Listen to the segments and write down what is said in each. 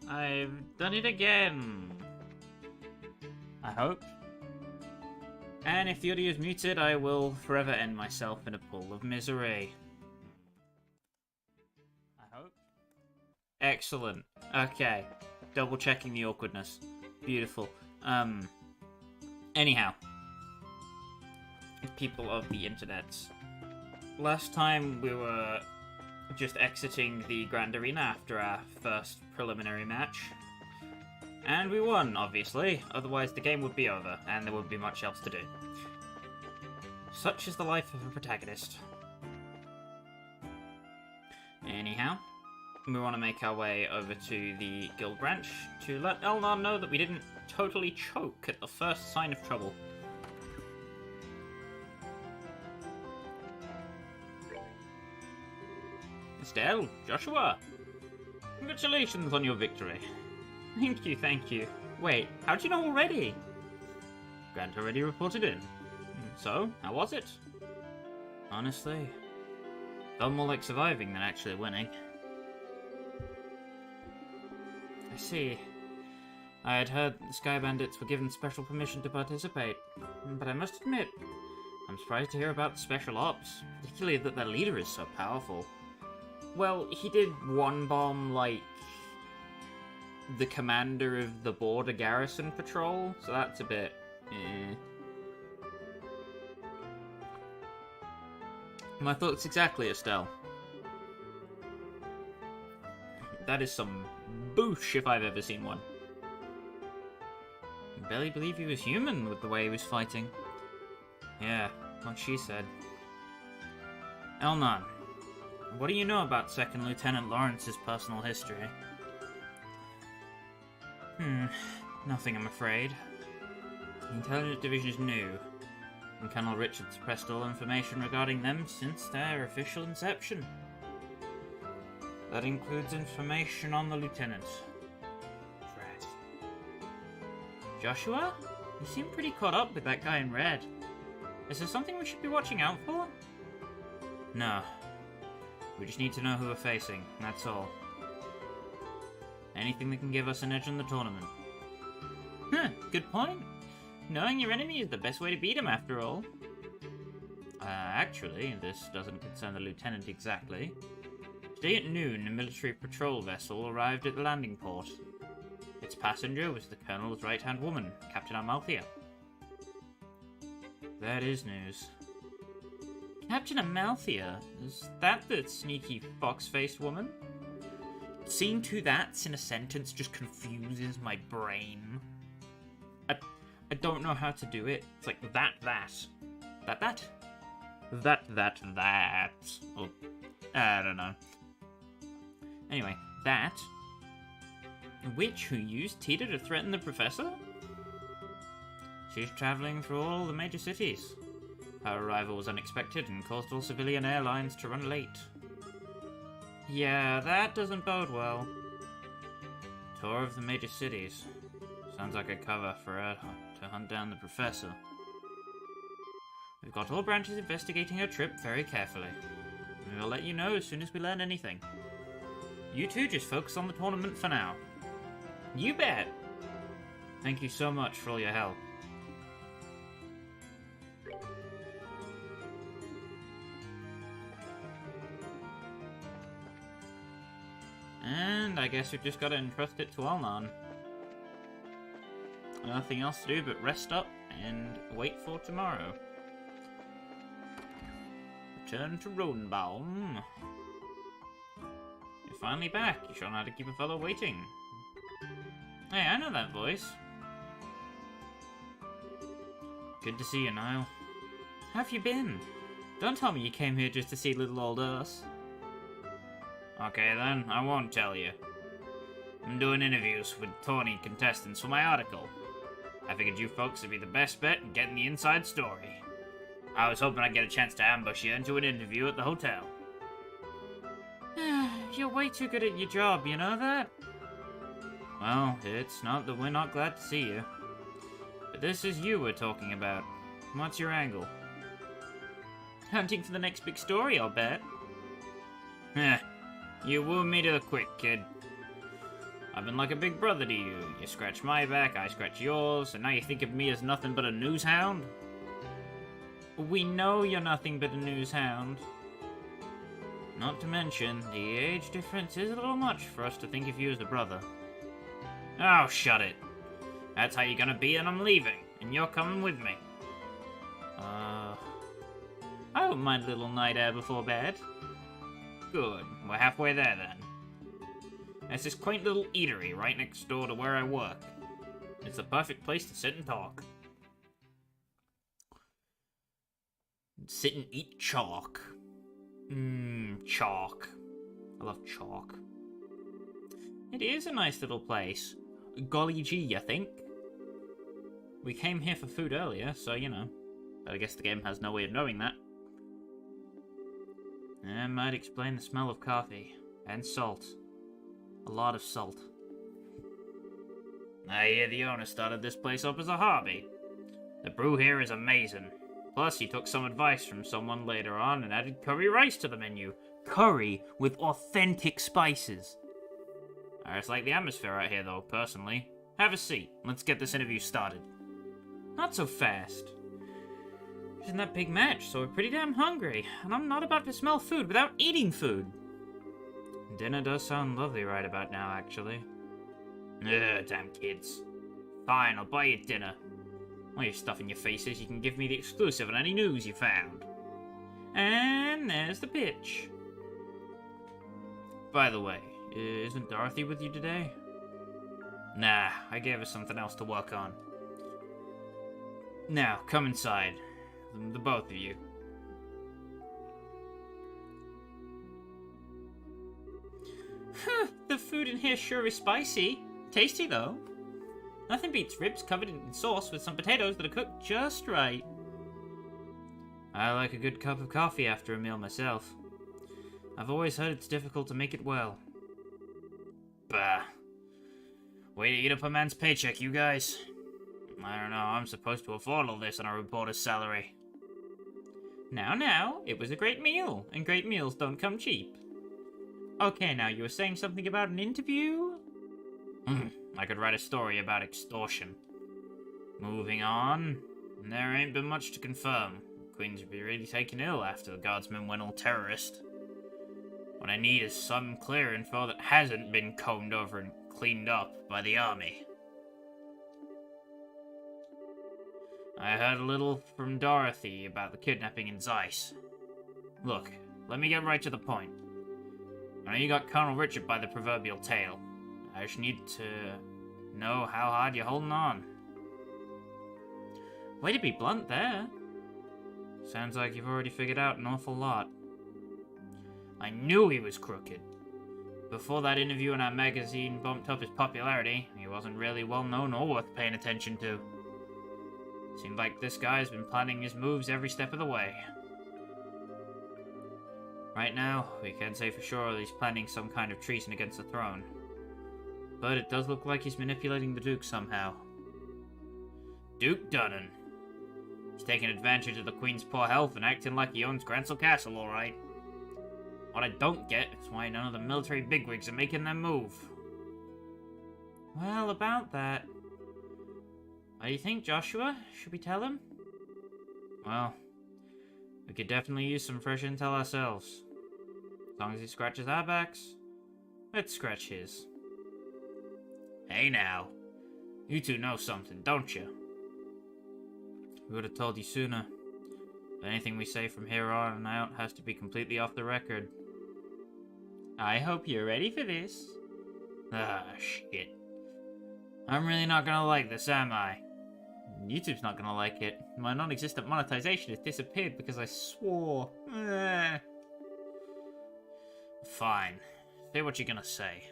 I've done it again. I hope. And if the audio is muted, I will forever end myself in a pool of misery. I hope. Excellent. Okay. Double checking the awkwardness. Beautiful. Anyhow. People of the internet. Last time we were just exiting the Grand Arena after our first preliminary match. And we won, obviously. Otherwise the game would be over, and there wouldn't be much else to do. Such is the life of a protagonist. Anyhow, we want to make our way over to the guild branch to let Elnar know that we didn't totally choke at the first sign of trouble. Estelle, Joshua, congratulations on your victory. Thank you. Wait, how'd you know already? Grant already reported in. So, how was it? Honestly, felt more like surviving than actually winning. I see. I had heard the Sky Bandits were given special permission to participate, but I must admit, I'm surprised to hear about the special ops, particularly that their leader is so powerful. Well, he did one bomb, like, the commander of the border garrison patrol, so that's a bit, My thoughts exactly, Estelle. That is some boosh if I've ever seen one. I barely believe he was human with the way he was fighting. Yeah, like she said. Elnan, what do you know about Second Lieutenant Lawrence's personal history? Nothing, I'm afraid. The Intelligence Division is new, and Colonel Richard suppressed all information regarding them since their official inception. That includes information on the Lieutenant. Drat. Joshua? You seem pretty caught up with that guy in red. Is there something we should be watching out for? No. We just need to know who we're facing, that's all. Anything that can give us an edge in the tournament. Good point. Knowing your enemy is the best way to beat him, after all. Actually, this doesn't concern the Lieutenant exactly. Today at noon, a military patrol vessel arrived at the landing port. Its passenger was the Colonel's right-hand woman, Captain Amalthea. That is news. Captain Amalthea? Is that the sneaky fox-faced woman? Seeing two that's in a sentence just confuses my brain. I don't know how to do it. It's like that. Oh, I don't know. Anyway, that. A witch who used Tita to threaten the professor? She's traveling through all the major cities. Her arrival was unexpected and caused all civilian airlines to run late. Yeah, that doesn't bode well. Tour of the major cities. Sounds like a cover for her to hunt down the professor. We've got all branches investigating her trip very carefully. We will let you know as soon as we learn anything. You two just focus on the tournament for now. You bet! Thank you so much for all your help. And I guess we've just got to entrust it to Elnan. Nothing else to do but rest up and wait for tomorrow. Return to Rodenbaum. You're finally back. You sure know how to keep a fellow waiting. Hey, I know that voice. Good to see you, Niall. How have you been? Don't tell me you came here just to see little old us. Okay then, I won't tell you. I'm doing interviews with tourney contestants for my article. I figured you folks would be the best bet in getting the inside story. I was hoping I'd get a chance to ambush you into an interview at the hotel. You're way too good at your job, you know that? Well, it's not that we're not glad to see you. But this is you we're talking about. What's your angle? Hunting for the next big story, I'll bet. You woo me to the quick, kid. I've been like a big brother to you. You scratch my back, I scratch yours, and now you think of me as nothing but a news hound? We know you're nothing but a news hound. Not to mention, the age difference is a little much for us to think of you as a brother. Oh, shut it. That's how you're gonna be, and I'm leaving, and you're coming with me. I don't mind a little night air before bed. Good, we're halfway there then. There's this quaint little eatery right next door to where I work. It's the perfect place to sit and talk. Sit and eat chalk. Chalk. I love chalk. It is a nice little place. Golly gee, I think. We came here for food earlier, so you know. But I guess the game has no way of knowing that. That might explain the smell of coffee. And salt. A lot of salt. I hear the owner started this place up as a hobby. The brew here is amazing. Plus, he took some advice from someone later on and added curry rice to the menu. Curry with authentic spices. I just like the atmosphere out here, though, personally. Have a seat. Let's get this interview started. Not so fast. Isn't that big match, so we're pretty damn hungry. And I'm not about to smell food without eating food. Dinner does sound lovely right about now, actually. Ugh, damn kids. Fine, I'll buy you dinner. While you're stuffing your faces, you can give me the exclusive on any news you found. And there's the pitch. By the way, isn't Dorothy with you today? Nah, I gave her something else to work on. Now, come inside. The both of you. The food in here sure is spicy. Tasty, though. Nothing beats ribs covered in sauce with some potatoes that are cooked just right. I like a good cup of coffee after a meal myself. I've always heard it's difficult to make it well. Bah. Way to eat up a man's paycheck, you guys. I don't know, I'm supposed to afford all this on a reporter's salary. Now, it was a great meal, and great meals don't come cheap. Okay, now, you were saying something about an interview? I could write a story about extortion. Moving on. There ain't been much to confirm. Queen's be really taken ill after the guardsmen went all terrorist. What I need is some clear info that hasn't been combed over and cleaned up by the army. I heard a little from Dorothy about the kidnapping in Zeiss. Look, let me get right to the point. I know you got Colonel Richard by the proverbial tail. I just need to know how hard you're holding on. Way to be blunt there. Sounds like you've already figured out an awful lot. I knew he was crooked. Before that interview in our magazine bumped up his popularity, he wasn't really well known or worth paying attention to. Seemed like this guy's been planning his moves every step of the way. Right now, we can't say for sure that he's planning some kind of treason against the throne. But it does look like he's manipulating the Duke somehow. Duke Dunan. He's taking advantage of the Queen's poor health and acting like he owns Grancel Castle, alright. What I don't get is why none of the military bigwigs are making their move. Well, about that... What do you think, Joshua? Should we tell him? Well, we could definitely use some fresh intel ourselves. As long as he scratches our backs, let's scratch his. Hey now, you two know something, don't you? We would have told you sooner. But anything we say from here on out has to be completely off the record. I hope you're ready for this. Ah, shit. I'm really not gonna like this, am I? YouTube's not gonna like it. My non-existent monetization has disappeared because I swore. Fine. Say what you're gonna say.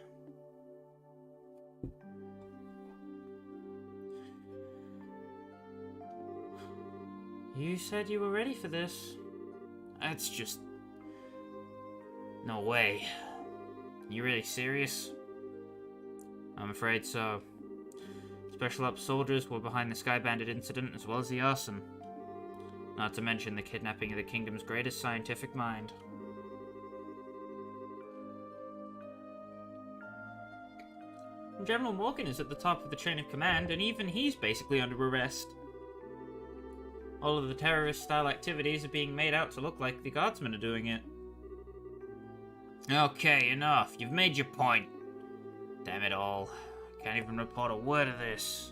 You said you were ready for this. That's just... No way. You really serious? I'm afraid so. Special Ops soldiers were behind the Sky Bandit incident as well as the arson. Not to mention the kidnapping of the kingdom's greatest scientific mind. General Morgan is at the top of the chain of command, and even he's basically under arrest. All of the terrorist-style activities are being made out to look like the guardsmen are doing it. Okay, enough. You've made your point. Damn it all. Can't even report a word of this.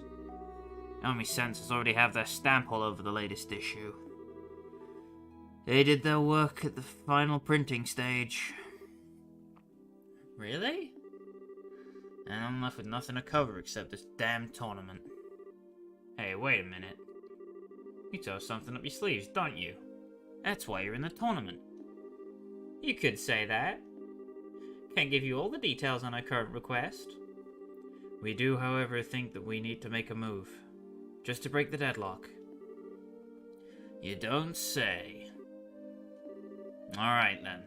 Army censors already have their stamp all over the latest issue. They did their work at the final printing stage. Really? And I'm left with nothing to cover except this damn tournament. Hey, wait a minute. You throw something up your sleeves, don't you? That's why you're in the tournament. You could say that. Can't give you all the details on our current request. We do, however, think that we need to make a move. Just to break the deadlock. You don't say. Alright then.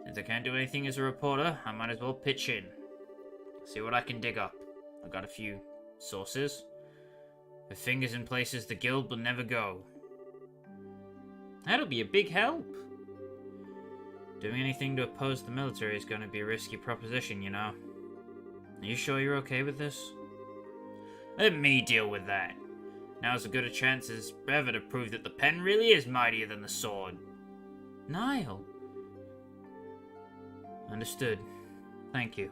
Since I can't do anything as a reporter, I might as well pitch in. See what I can dig up. I've got a few sources. With fingers in places the guild will never go. That'll be a big help. Doing anything to oppose the military is going to be a risky proposition, you know. Are you sure you're okay with this? Let me deal with that. Now's as good a chance as ever to prove that the pen really is mightier than the sword. Niall. Understood. Thank you.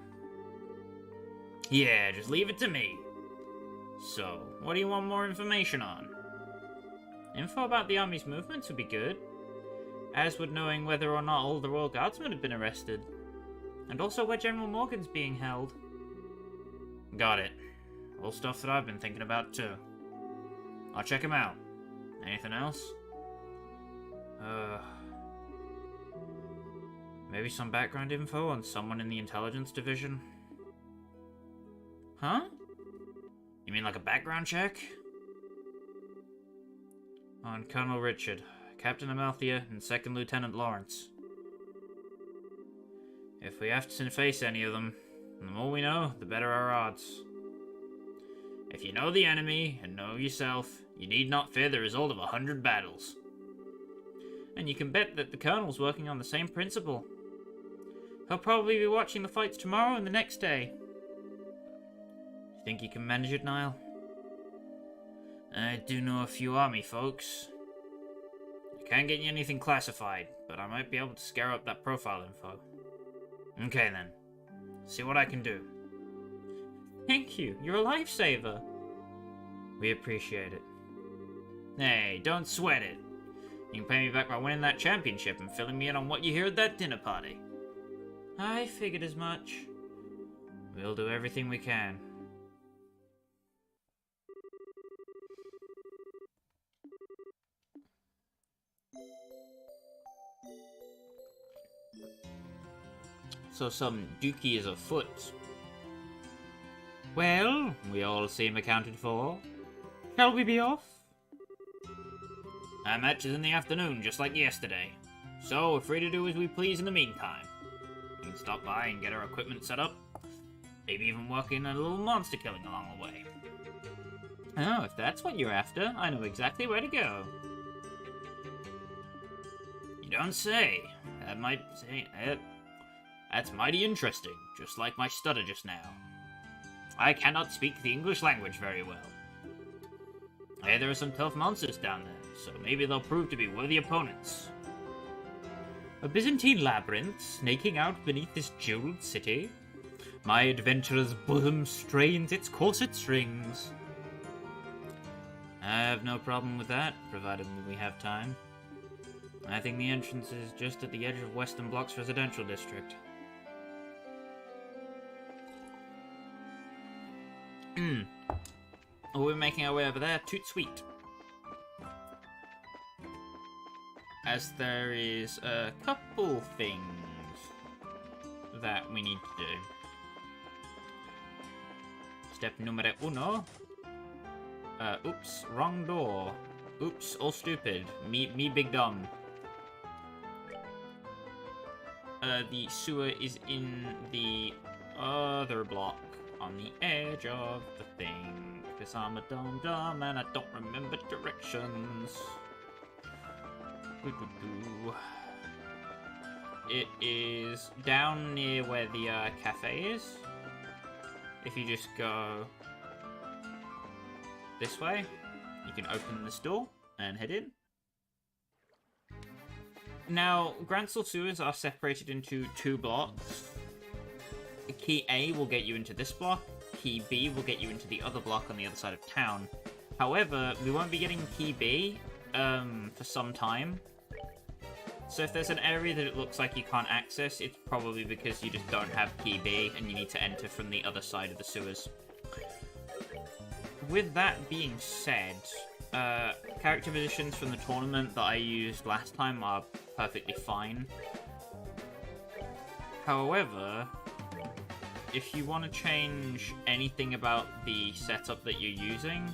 Yeah, just leave it to me. So, what do you want more information on? Info about the army's movements would be good. As would knowing whether or not all the Royal Guardsmen have been arrested. And also where General Morgan's being held. Got it. All stuff that I've been thinking about too. I'll check him out. Anything else? Maybe some background info on someone in the intelligence division? Huh? You mean like a background check? On Colonel Richard, Captain Amalthea, and Second Lieutenant Lawrence. If we have to face any of them, the more we know, the better our odds. If you know the enemy, and know yourself, you need not fear the result of 100 battles. And you can bet that the Colonel's working on the same principle. He'll probably be watching the fights tomorrow and the next day. You think you can manage it, Niall? I do know a few army folks. I can't get you anything classified, but I might be able to scare up that profile info. Okay then. See what I can do. Thank you. You're a lifesaver. We appreciate it. Hey, don't sweat it. You can pay me back by winning that championship and filling me in on what you hear at that dinner party. I figured as much. We'll do everything we can. So some dookie is afoot. Well, we all seem accounted for. Shall we be off? Our match is in the afternoon, just like yesterday. So we're free to do as we please in the meantime. We can stop by and get our equipment set up. Maybe even work in a little monster killing along the way. Oh, if that's what you're after, I know exactly where to go. You don't say. That's mighty interesting, just like my stutter just now. I cannot speak the English language very well. Hey, there are some tough monsters down there, so maybe they'll prove to be worthy opponents. A Byzantine labyrinth snaking out beneath this jeweled city? My adventurer's bosom strains its corset strings. I have no problem with that, provided we have time. I think the entrance is just at the edge of Western Block's residential district. Oh, we're making our way over there. Toot sweet. As there is a couple things that we need to do. Step numero uno. Oops, wrong door. Oops, all stupid. Me big dumb. The sewer is in the other block. On the edge of the thing, because I'm a dumb and I don't remember directions. It is down near where the cafe is. If you just go this way, you can open this door and head in. Now, Grancel sewers are separated into 2 blocks. Key A will get you into this block. Key B will get you into the other block on the other side of town. However, we won't be getting Key B for some time. So if there's an area that it looks like you can't access, it's probably because you just don't have Key B and you need to enter from the other side of the sewers. With that being said, character positions from the tournament that I used last time are perfectly fine. However, if you want to change anything about the setup that you're using,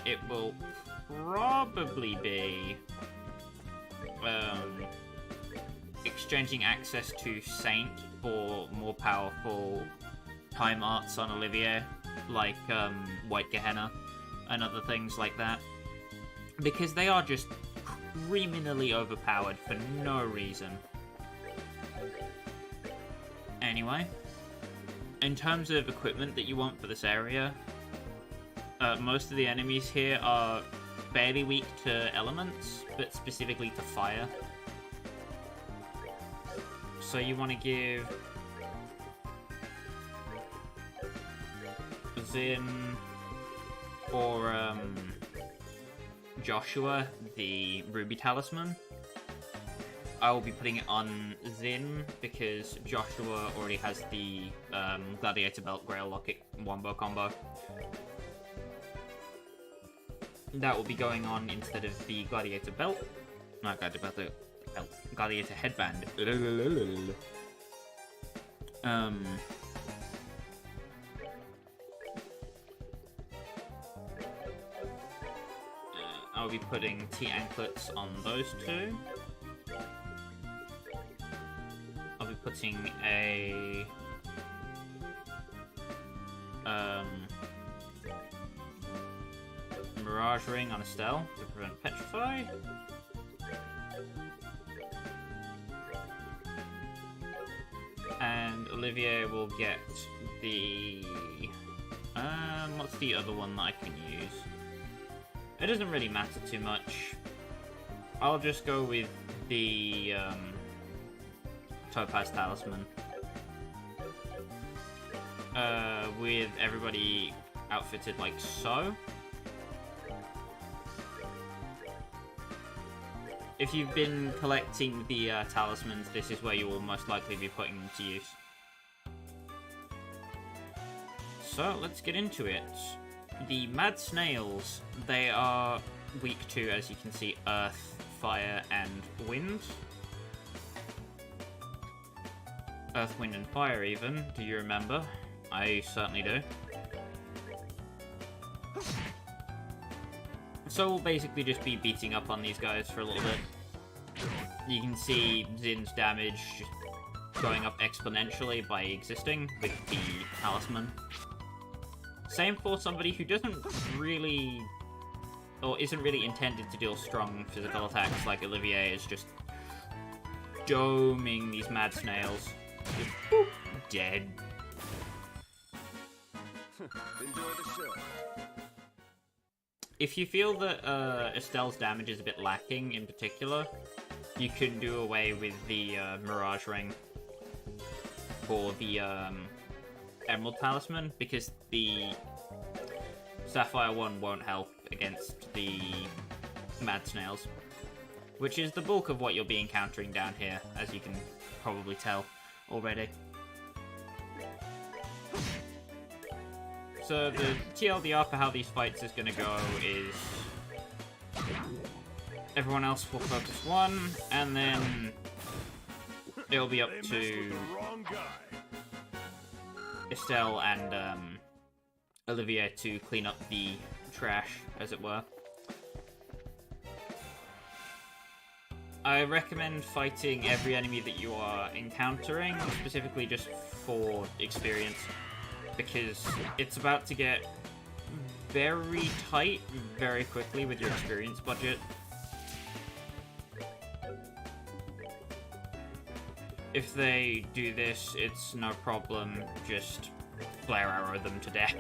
it will probably be exchanging access to Saint for more powerful time arts on Olivier, like White Gehenna and other things like that, because they are just criminally overpowered for no reason. Anyway, in terms of equipment that you want for this area, most of the enemies here are fairly weak to elements, but specifically to fire. So you want to give Zin or Joshua the Ruby Talisman. I will be putting it on Zin because Joshua already has the Gladiator Belt Grail Locket Wombo combo. That will be going on instead of the Gladiator Belt. Not Gladiator Belt. Gladiator Headband. I'll be putting T-anklets on those 2. I'll be putting a Mirage Ring on Estelle to prevent Petrify. And Olivier will get the... what's the other one that I can use? It doesn't really matter too much. I'll just go with the Topaz Talisman. With everybody outfitted like so. If you've been collecting the talismans, this is where you will most likely be putting them to use. So, let's get into it. The Mad Snails, they are weak to, as you can see, earth, fire, and wind. Earth, wind, and fire even, do you remember? I certainly do. So we'll basically just be beating up on these guys for a little bit. You can see Zin's damage going up exponentially by existing with the talisman. Same for somebody who doesn't really, or isn't really intended to deal strong physical attacks like Olivier is just doming these Mad Snails. Just, boop, dead. Enjoy the show. If you feel that Estelle's damage is a bit lacking in particular, you can do away with the Mirage Ring for the Emerald Talisman, because the Sapphire one won't help against the Mad Snails, which is the bulk of what you'll be encountering down here, as you can probably tell already. So the TLDR for how these fights is going to go is everyone else will focus 1, and then it'll be up to Estelle and Olivier to clean up the trash, as it were. I recommend fighting every enemy that you are encountering, specifically just for experience, because it's about to get very tight very quickly with your experience budget. if they do this, it's no problem. Just flare arrow them to death.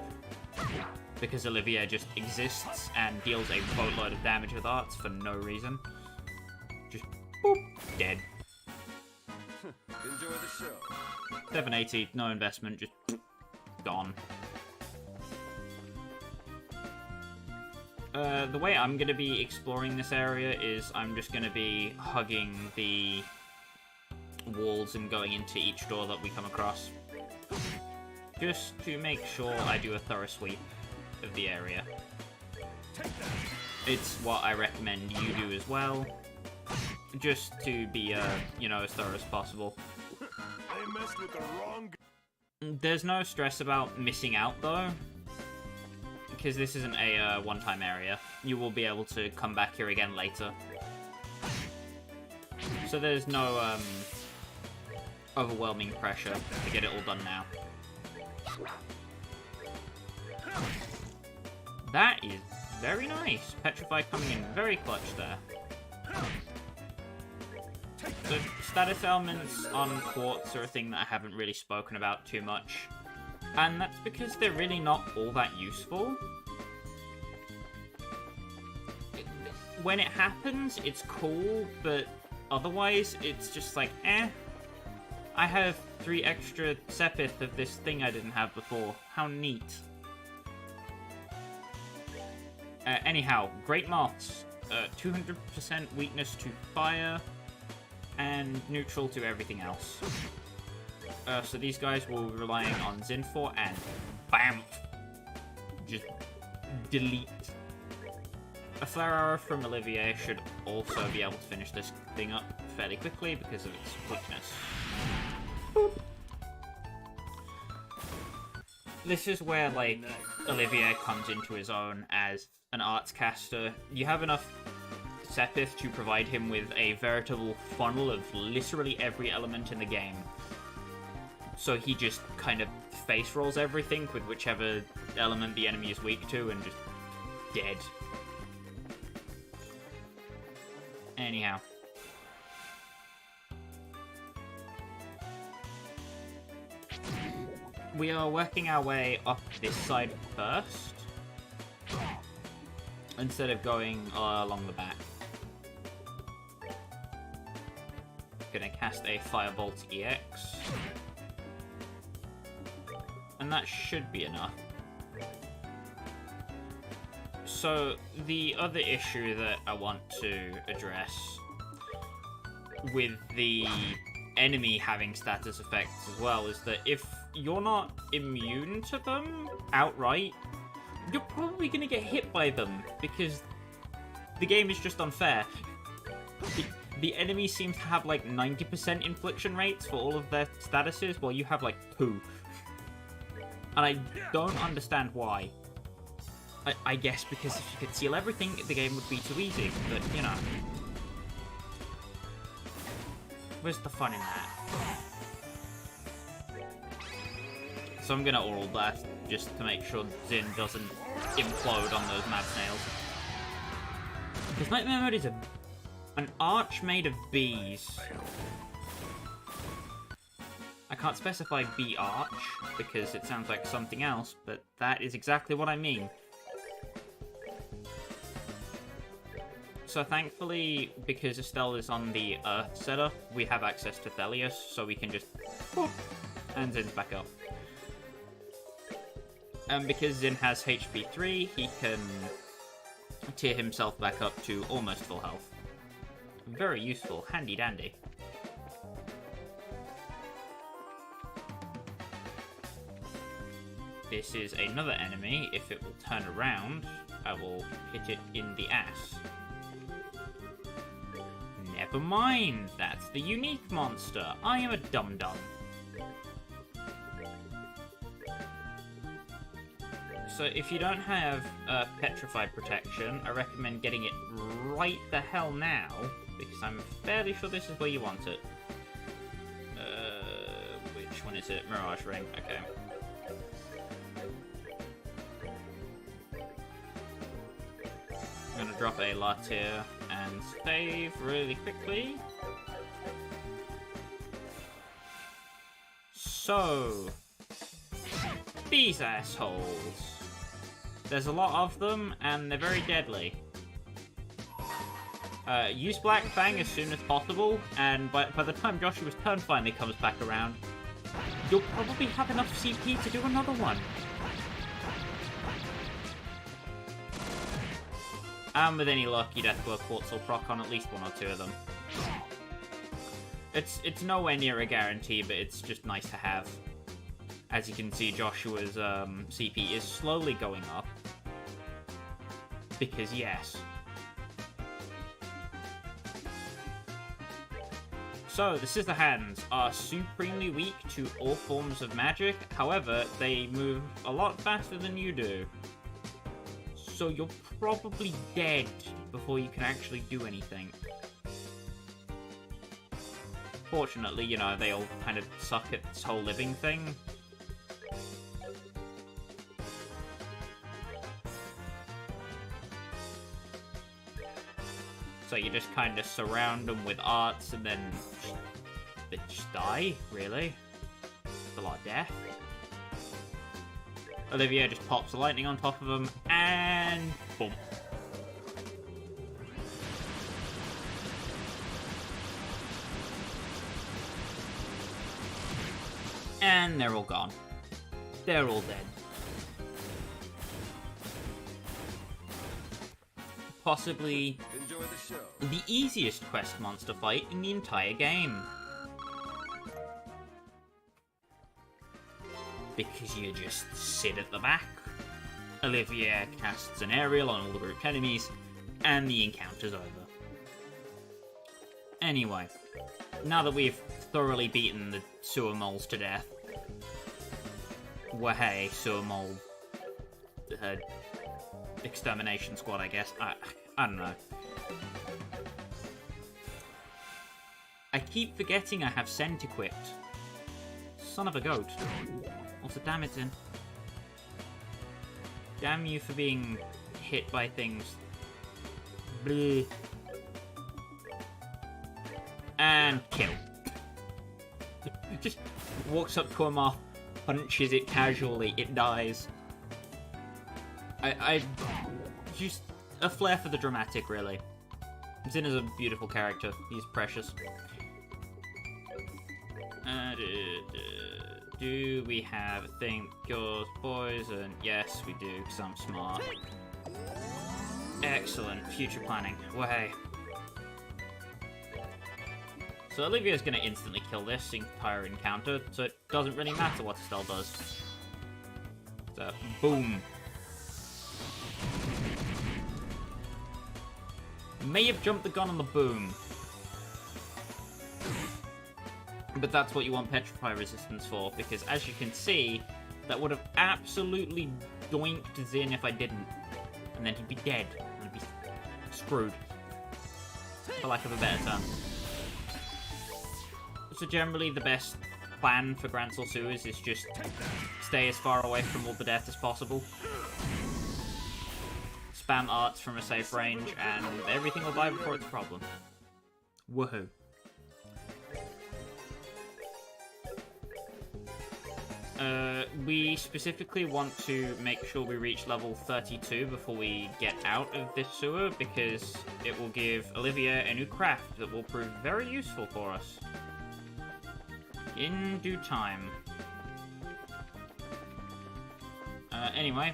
Because Olivier just exists and deals a boatload of damage with arts for no reason. Just boop, dead. Enjoy the show. 780, no investment, just gone. The way I'm going to be exploring this area is I'm just going to be hugging the walls and going into each door that we come across. Just to make sure I do a thorough sweep of the area. It's what I recommend you do as well. Just to be, you know, as thorough as possible. I messed with the wrong guy. There's no stress about missing out, though. Because this isn't a one-time area. You will be able to come back here again later. So there's no overwhelming pressure to get it all done now. That is very nice. Petrify coming in very clutch there. So status elements on quartz are a thing that I haven't really spoken about too much. And that's because they're really not all that useful. When it happens, it's cool, but otherwise, it's just like, eh. I have 3 extra sepith of this thing I didn't have before. How neat. Anyhow, Great Moths. 200% weakness to fire, and neutral to everything else. So these guys will be relying on Zinfor, and BAM! Just delete. A flare arrow from Olivier should also be able to finish this thing up fairly quickly because of its weakness. Boop. This is where, like, Olivier comes into his own as an arts caster. You have enough sepith to provide him with a veritable funnel of literally every element in the game. So he just kind of face rolls everything with whichever element the enemy is weak to and just dead. Anyhow. We are working our way up this side first, instead of going along the back. Gonna cast a Firebolt EX. And that should be enough. So, the other issue that I want to address with the enemy having status effects as well is that if you're not immune to them outright, you're probably going to get hit by them because the game is just unfair. The enemies seem to have like 90% infliction rates for all of their statuses, while you have like 2. And I don't understand why. I guess because if you could seal everything, the game would be too easy, but you know. Where's the fun in that? So I'm gonna oral blast just to make sure Zin doesn't implode on those mad snails. Because Nightmare Mode is an arch made of bees. I can't specify bee arch because it sounds like something else, but that is exactly what I mean. So thankfully, because Estelle is on the Earth setup, we have access to Thelius, so we can just whoop, and Zin's back up. And because Zin has HP 3, he can tier himself back up to almost full health. Very useful, handy dandy. This is another enemy. If it will turn around, I will hit it in the ass. Never mind, that's the unique monster. I am a dum-dum. So if you don't have petrified protection, I recommend getting it right the hell now, because I'm fairly sure this is where you want it. Which one is it? Mirage Ring, okay. I'm gonna drop a Latir and save really quickly. So, these assholes. There's a lot of them, and they're very deadly. Use Black Fang as soon as possible, and by the time Joshua's turn finally comes back around, you'll probably have enough CP to do another one. And with any luck, you'd have to Quartz or proc on at least one or two of them. It's nowhere near a guarantee, but it's just nice to have. As you can see, Joshua's CP is slowly going up. Because yes. So, the Scissor Hands are supremely weak to all forms of magic. However, they move a lot faster than you do. So you're probably dead before you can actually do anything. Fortunately, you know, they all kind of suck at this whole living thing. So you just kind of surround them with arts and then they just die, really. It's a lot of death. Olivia just pops the lightning on top of them and boom. And they're all gone. They're all dead. Possibly the easiest quest monster fight in the entire game. Because you just sit at the back, Olivia casts an aerial on all the grouped enemies, and the encounter's over. Anyway, now that we've thoroughly beaten the sewer moles to death, well, hey, sewer mole extermination squad, I guess. I don't know. I keep forgetting I have scent equipped. Son of a goat. Also, damn it's in. Damn you for being hit by things. Bleh. And kill. Just walks up to a moth, punches it casually, it dies. I just a flair for the dramatic, really. Zin is a beautiful character. He's precious. Do we have a thing that cures poison? Yes, we do, because I'm smart. Excellent. Future planning. Well, hey. So Olivia's going to instantly kill this entire encounter, so it doesn't really matter what Estelle does. So, boom. May have jumped the gun on the boom. But that's what you want Petrify resistance for, because as you can see, that would have absolutely doinked Zin if I didn't. And then he'd be dead. And he'd be screwed. For lack of a better term. So generally the best plan for Grancel sewers is just stay as far away from all the death as possible. Spam arts from a safe range, and everything will die before it's a problem. Woohoo. We specifically want to make sure we reach level 32 before we get out of this sewer, because it will give Olivia a new craft that will prove very useful for us. In due time. Anyway,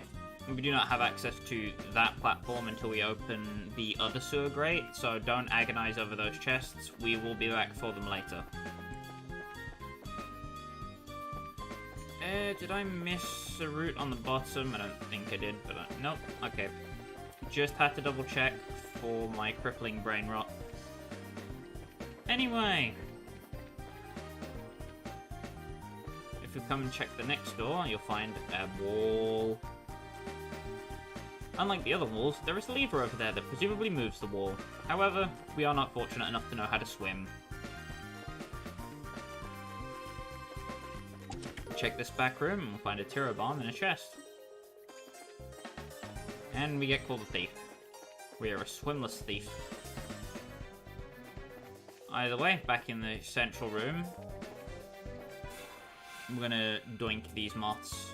we do not have access to that platform until we open the other sewer grate, so don't agonize over those chests. We will be back for them later. Did I miss a route on the bottom? I don't think I did, but nope. Okay. Just had to double check for my crippling brain rot. Anyway. If you come and check the next door, you'll find a wall. Unlike the other walls, there is a lever over there that presumably moves the wall. However, we are not fortunate enough to know how to swim. Check this back room and we'll find a Tiro bomb in a chest. And we get called a thief. We are a swimless thief. Either way, back in the central room. we're gonna doink these moths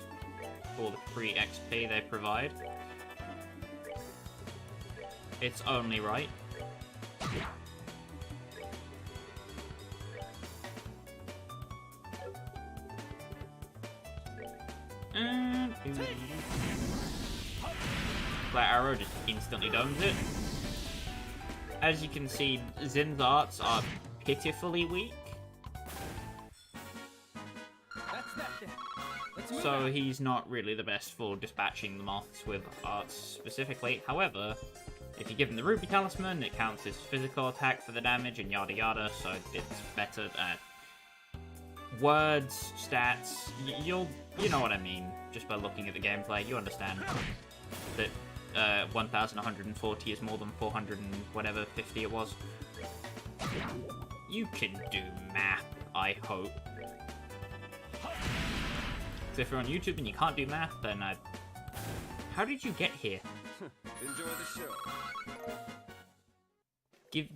for the free XP they provide. It's only right. And that arrow just instantly domes it. As you can see, Zin's arts are pitifully weak. So he's not really the best for dispatching the moths with arts specifically. However, if you give him the Ruby Talisman, it counts as physical attack for the damage and yada yada, so it's better at words, stats. You know what I mean, just by looking at the gameplay, you understand that 1,140 is more than 400 and whatever, 50 it was. You can do math, I hope. So if you're on YouTube and you can't do math, then how did you get here? Enjoy the show.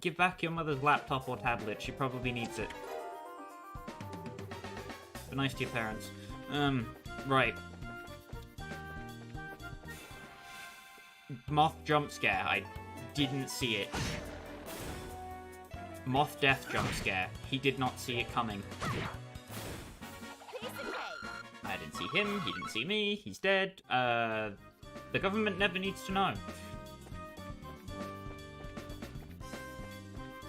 Give back your mother's laptop or tablet, she probably needs it. Be nice to your parents. Right. Moth jump scare, I didn't see it. Moth death jump scare, he did not see it coming. I didn't see him, he didn't see me, he's dead. The government never needs to know.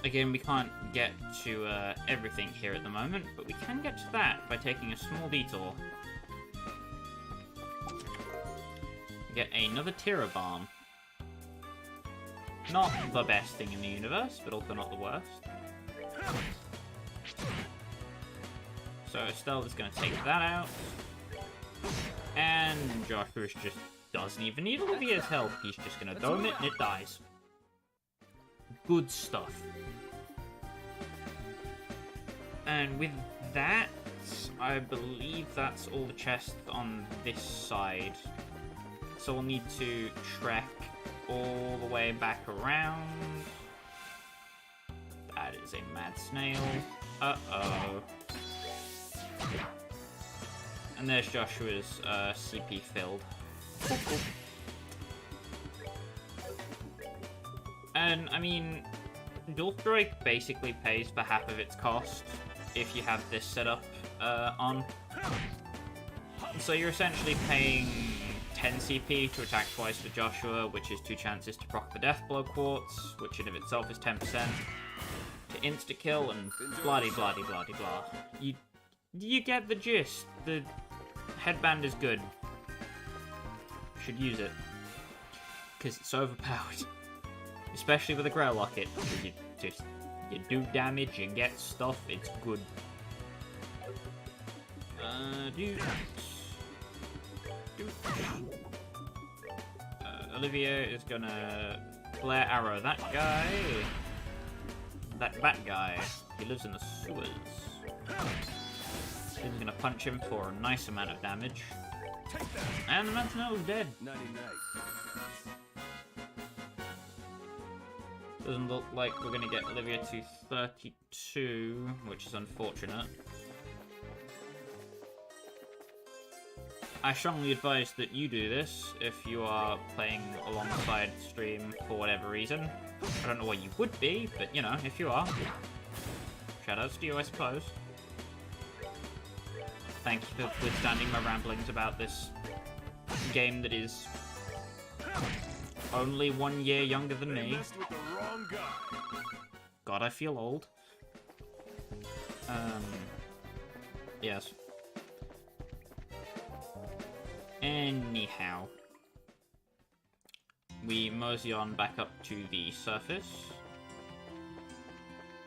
Again, we can't get to everything here at the moment, but we can get to that by taking a small detour. Get another Tira Balm. Not the best thing in the universe, but also not the worst. So Estelle is going to take that out. And Joshua just doesn't even need Olivia's help. He's just going to dome it and it dies. Good stuff. And with that, I believe that's all the chests on this side. So we'll need to trek all the way back around. That is a mad snail. Uh-oh. And there's Joshua's CP filled. And, I mean, Dulfdrake basically pays for half of its cost if you have this set up on. So you're essentially paying 10 CP to attack twice with Joshua, which is 2 chances to proc the Death Blow Quartz, which in of itself is 10%, to insta-kill, and blah-de-blah-de-blah-de-blah. You get the gist. The headband is good. Should use it. Because it's overpowered. Especially with a Grail Locket. You do damage, you get stuff, it's good. Olivia is gonna flare arrow that guy. That bat guy. He lives in the sewers. He's gonna punch him for a nice amount of damage. And the Mantanel is dead. Doesn't look like we're gonna get Olivia to 32, which is unfortunate. I strongly advise that you do this if you are playing alongside stream for whatever reason. I don't know why you would be, but you know, if you are. Shoutouts to you, I suppose. Thank you for withstanding my ramblings about this game that is only 1 year younger than me. God, I feel old. Yes. Anyhow. We mosey on back up to the surface.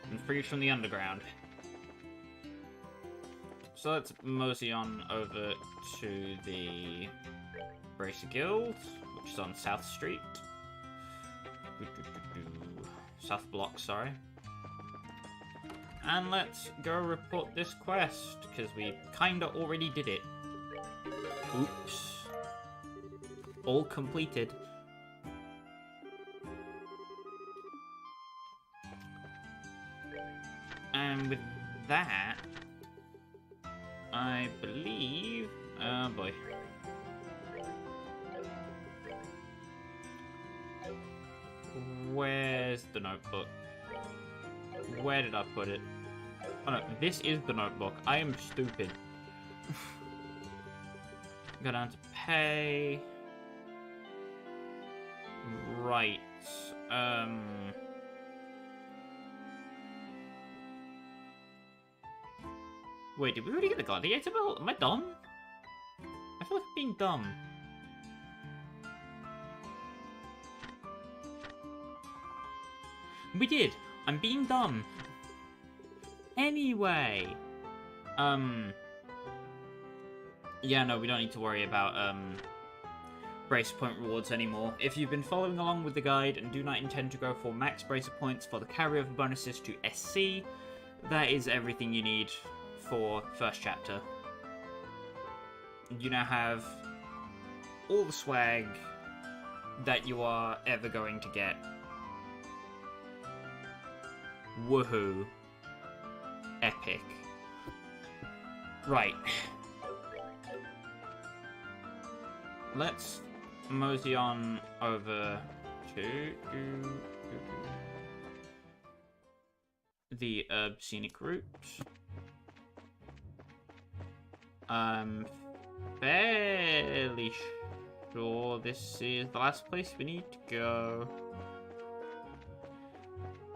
And free from the underground. So let's mosey on over to the Bracer Guild, which is on South Street. South Block, sorry. And let's go report this quest, because we kinda already did it. Oops. All completed. And with that, I believe... Oh boy. Where's the notebook? Where did I put it? Oh no, this is the notebook. I am stupid. Go down to pay. Right. Wait, did we already get the gladiator belt? Am I dumb? I feel like I'm being dumb. We did. I'm being dumb. Anyway. Yeah, no, we don't need to worry about, bracer point rewards anymore. If you've been following along with the guide and do not intend to go for max bracer points for the carryover bonuses to SC, that is everything you need for first chapter. You now have all the swag that you are ever going to get. Woohoo. Epic. Right. Let's mosey on over to the herb scenic route. I'm fairly sure this is the last place we need to go.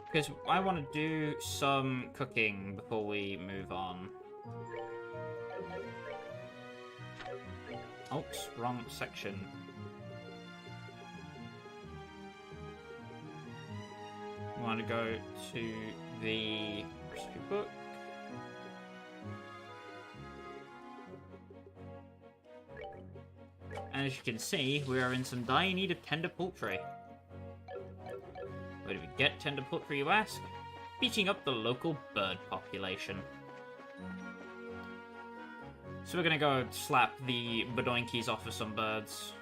Because I want to do some cooking before we move on. Oops, wrong section. I want to go to the recipe book. And as you can see, we are in some dire need of tender poultry. Where do we get tender poultry, you ask? Beating up the local bird population. So we're gonna go slap the badoinkies off of some birds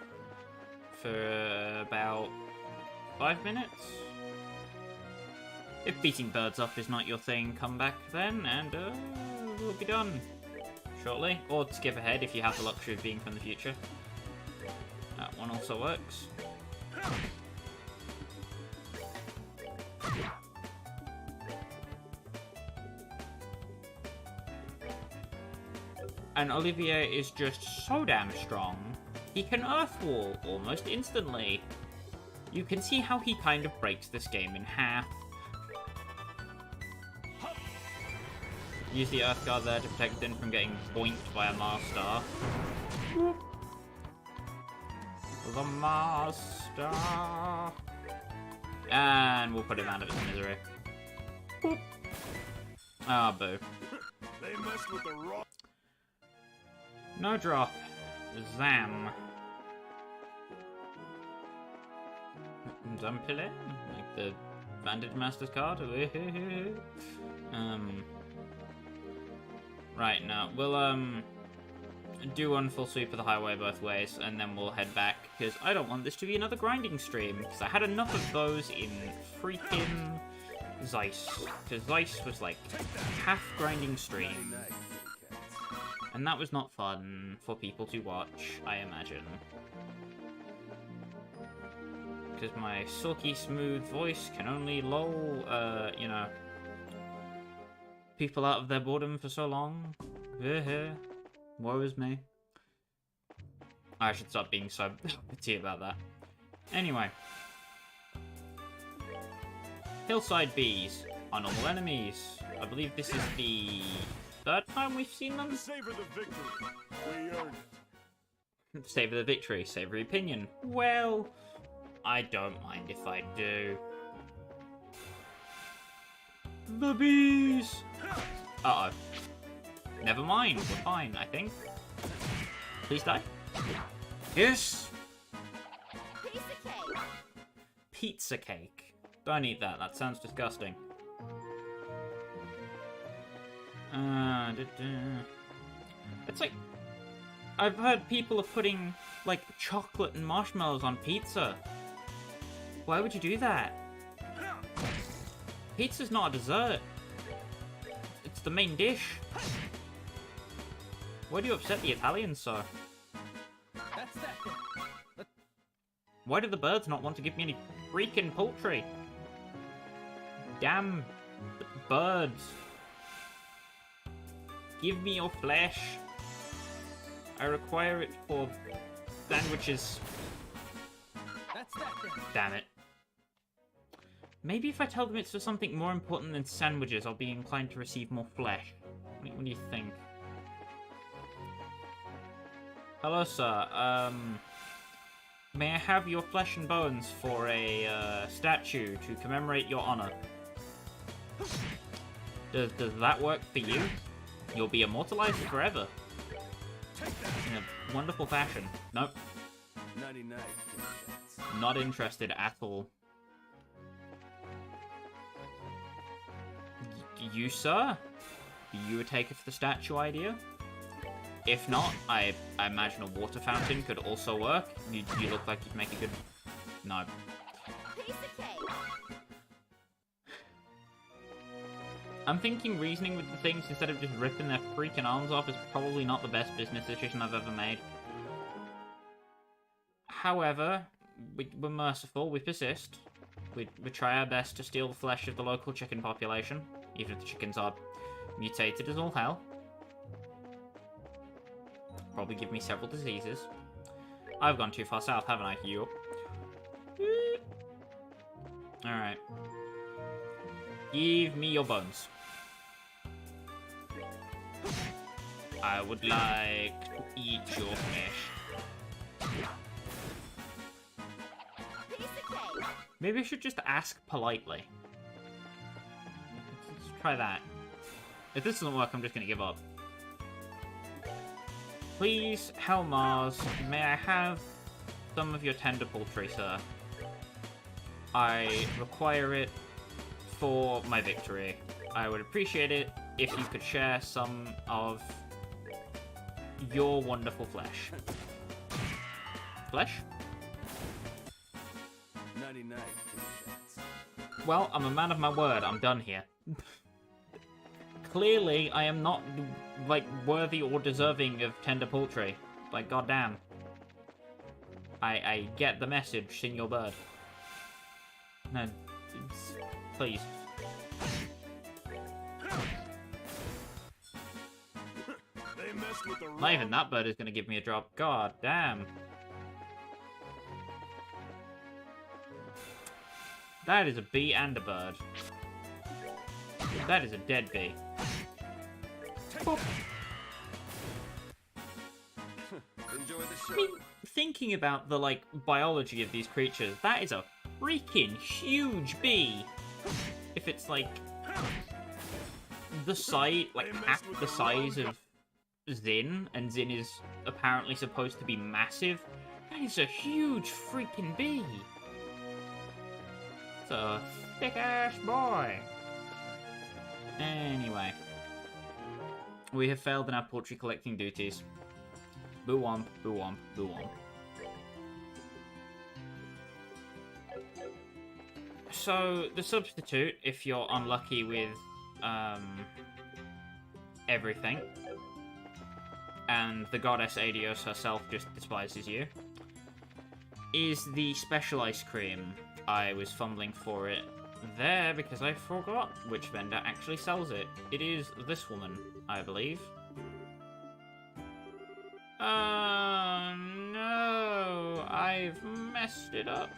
for about 5 minutes. If beating birds up is not your thing, come back then and we'll be done shortly. Or skip ahead if you have the luxury of being from the future. That one also works. And Olivier is just so damn strong, he can Earthwall almost instantly. You can see how he kind of breaks this game in half. Use the Earth Guard there to protect Din from getting boinked by a Master. The Master! And we'll put him out of his misery. Ah, boo. They messed with the rock. No drop. Zam. Zampile? Like the Bandage Master's card? Right, now, we'll, do one full sweep of the highway both ways, and then we'll head back, because I don't want this to be another grinding stream, because I had enough of those in freaking Zeiss, because Zeiss was like half grinding stream. And that was not fun for people to watch, I imagine. Because my silky smooth voice can only lull, you know, people out of their boredom for so long. Woe is me. I should stop being so bitty about that. Anyway. Hillside bees are normal enemies. I believe this is the third time we've seen them. Savor the victory. We earned it. Savor the victory, savory opinion. Well, I don't mind if I do. The bees! Uh-oh. Never mind, we're fine, I think. Please die. Yes! Piece of cake. Pizza cake. Don't eat that, that sounds disgusting. It's like... I've heard people are putting, like, chocolate and marshmallows on pizza. Why would you do that? Pizza's not a dessert. It's the main dish. Why do you upset the Italians so? That's that. Why do the birds not want to give me any freaking poultry? Damn birds. Give me your flesh. I require it for sandwiches. That's that. Damn it. Maybe if I tell them it's for something more important than sandwiches, I'll be inclined to receive more flesh. What do you think? Hello, sir. May I have your flesh and bones for a statue to commemorate your honor? Does that work for you? You'll be immortalized forever. In a wonderful fashion. Nope. 99. Not interested at all. You, sir? You a taker for the statue idea? If not, I imagine a water fountain could also work. You look like you'd make a good... No. Piece of cake. I'm thinking reasoning with the things instead of just ripping their freaking arms off is probably not the best business decision I've ever made. However, we're merciful, we persist. We try our best to steal the flesh of the local chicken population, even if the chickens are mutated as all hell. Probably give me several diseases. I've gone too far south, haven't I? Yup. Alright. Give me your bones. I would like to eat your flesh. Piece of cake. Maybe I should just ask politely. Let's try that. If this doesn't work, I'm just gonna give up. Please, Helmars, may I have some of your tender poultry, sir? I require it for my victory. I would appreciate it if you could share some of your wonderful flesh. Flesh? 99. Well, I'm a man of my word. I'm done here. Clearly, I am not, like, worthy or deserving of tender poultry. Like, goddamn. I get the message, Senor Bird. No, please. They messed with the Not even that bird is going to give me a drop. God damn. That is a bee and a bird. That is a dead bee. Boop. Enjoy the show. I mean, thinking about the, like, biology of these creatures, that is a freaking huge bee. If it's, like, the size, like, half the size of Zin, and Zin is apparently supposed to be massive, that is a huge freaking bee. It's a thick-ass boy. Anyway. We have failed in our poultry collecting duties. Boo womp, boo womp, boo womp. So, the substitute, if you're unlucky with, everything, and the goddess Adios herself just despises you, is the special ice cream. I was fumbling for it there because I forgot which vendor actually sells it. It is this woman, I believe. Oh no, I've messed it up.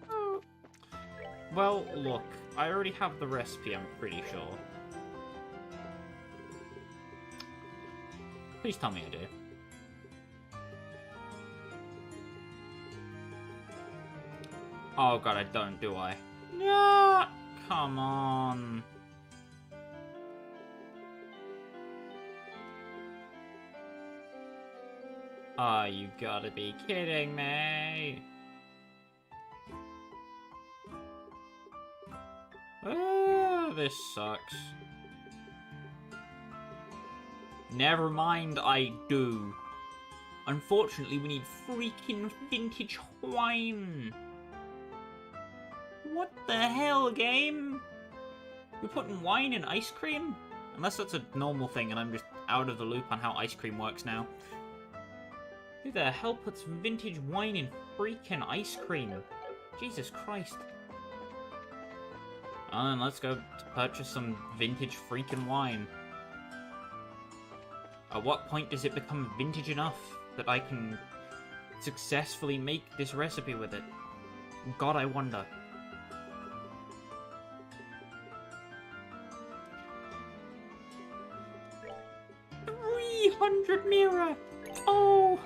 No. Well, look, I already have the recipe, I'm pretty sure. Please tell me I do. Oh god, I don't, do I? No! Come on. Oh, you gotta be kidding me. Oh, this sucks. Never mind, I do. Unfortunately, we need freaking vintage wine. What the hell, game? You're putting wine in ice cream? Unless that's a normal thing and I'm just out of the loop on how ice cream works now. Who the hell puts vintage wine in freaking ice cream? Jesus Christ. Oh, then let's go purchase some vintage freaking wine. At what point does it become vintage enough that I can successfully make this recipe with it? God, I wonder. $300 mirror! Oh!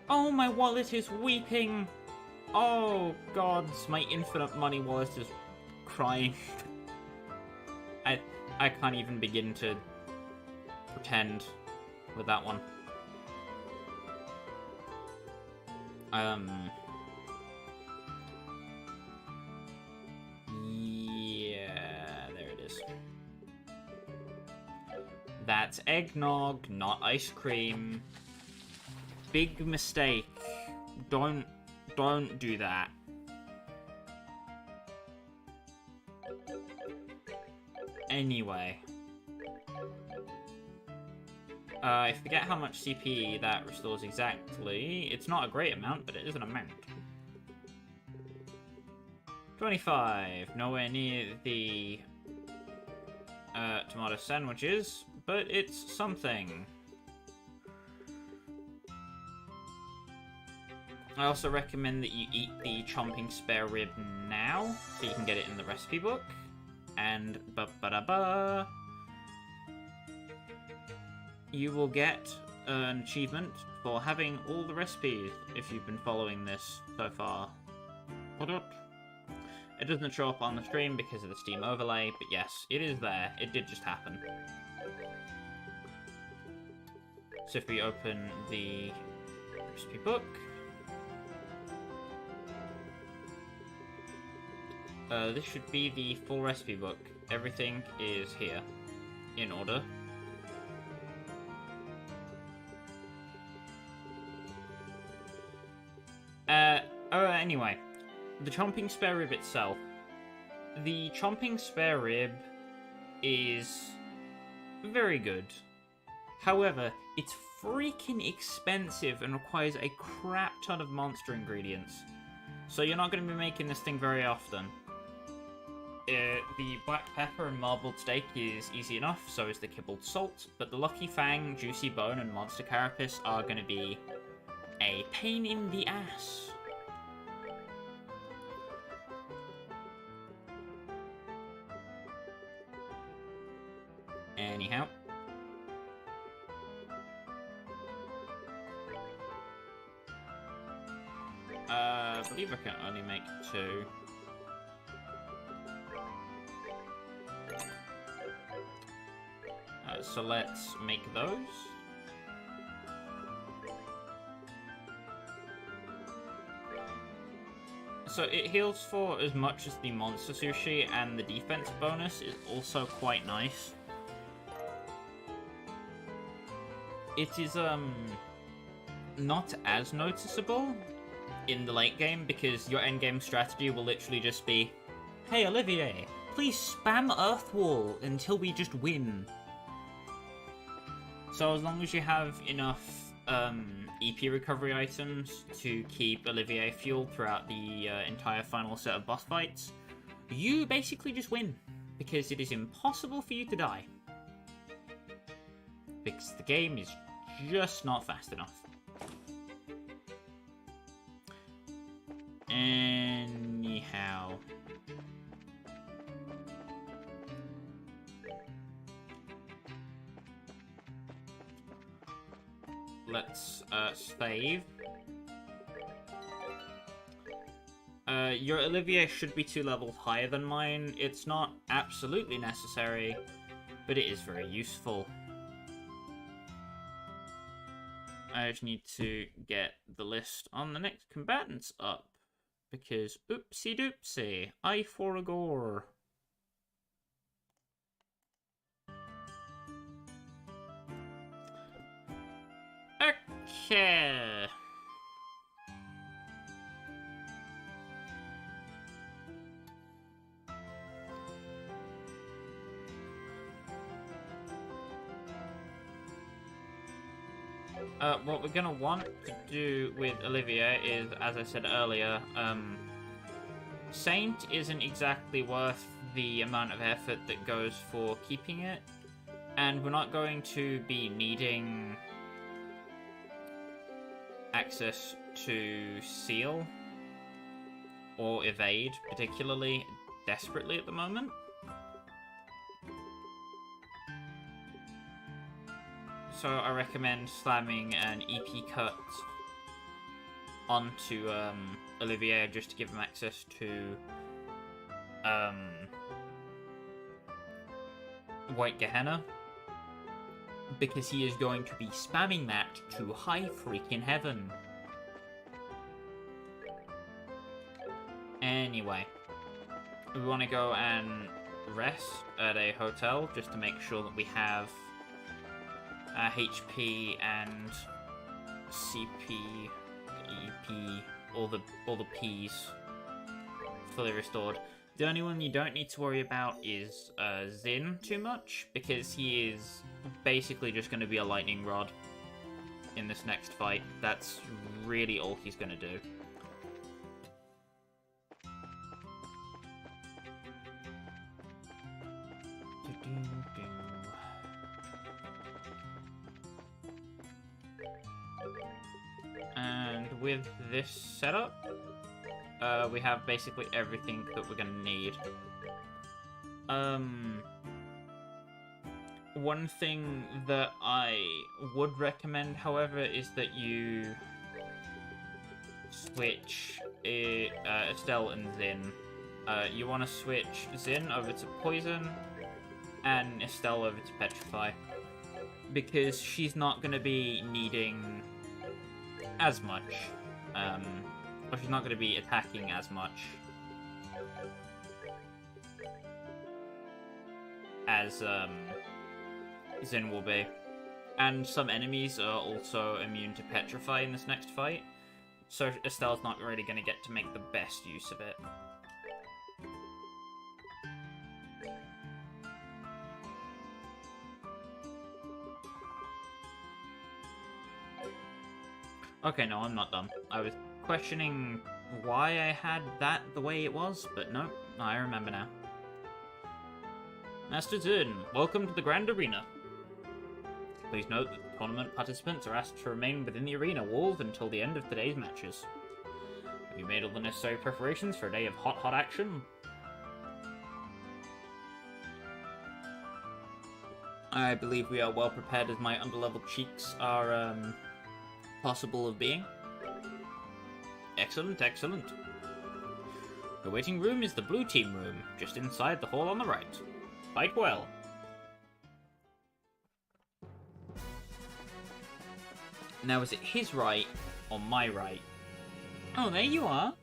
Oh, my wallet is weeping! Oh, gods, my infinite money wallet is crying. I can't even begin to pretend with that one. Yeah, there it is. That's eggnog, not ice cream. Big mistake. Don't do that. Anyway. I forget how much CP that restores exactly. It's not a great amount, but it is an amount. 25. Nowhere near the tomato sandwiches, but it's something. I also recommend that you eat the chomping spare rib now, so you can get it in the recipe book. And ba-ba-da-ba, you will get an achievement for having all the recipes if you've been following this so far. It doesn't show up on the stream because of the Steam overlay, but yes, it is there. It did just happen. So if we open the recipe book, this should be the full recipe book. Everything is here in order. Anyway, the chomping spare rib itself. The chomping spare rib is very good. However, it's freaking expensive and requires a crap ton of monster ingredients. So you're not going to be making this thing very often. The black pepper and marbled steak is easy enough, so is the kibbled salt, but the lucky fang, juicy bone, and monster carapace are going to be a pain in the ass. Anyhow. I believe I can only make 2. So let's make those. So it heals for as much as the monster sushi, and the defense bonus is also quite nice. It is not as noticeable in the late game because your endgame strategy will literally just be, "Hey Olivier, please spam Earth Wall until we just win." So as long as you have enough EP recovery items to keep Olivier fueled throughout the entire final set of boss fights, you basically just win, because it is impossible for you to die. Because the game is just not fast enough. Anyhow. Let's save. Your Olivier should be 2 levels higher than mine. It's not absolutely necessary, but it is very useful. I just need to get the list on the next combatants up, because oopsie doopsie, I forgot. Okay. What we're gonna want to do with Olivia is, as I said earlier, Saint isn't exactly worth the amount of effort that goes for keeping it, and we're not going to be needing access to Seal or Evade particularly desperately at the moment. So I recommend slamming an EP cut onto Olivier just to give him access to White Gehenna, because he is going to be spamming that to high freaking heaven. Anyway, we want to go and rest at a hotel just to make sure that we have HP and CP, EP, all the P's fully restored. The only one you don't need to worry about is Zin too much, because he is basically just going to be a lightning rod in this next fight. That's really all he's going to do. And with this setup, we have basically everything that we're gonna need. One thing that I would recommend, however, is that you switch Estelle and Zin. You want to switch Zin over to Poison and Estelle over to Petrify, because she's not going to be needing as much, or she's not going to be attacking as much as Zin will be. And some enemies are also immune to Petrify in this next fight, so Estelle's not really going to get to make the best use of it. Okay, no, I'm not done. I was questioning why I had that the way it was, but no, I remember now. Master Zin, welcome to the Grand Arena. Please note that the tournament participants are asked to remain within the arena walls until the end of today's matches. Have you made all the necessary preparations for a day of hot action? I believe we are well prepared, as my underleveled cheeks are, possible of being. Excellent, excellent. The waiting room is the blue team room, just inside the hall on the right. Fight well. Now, is it his right or my right? Oh, there you are.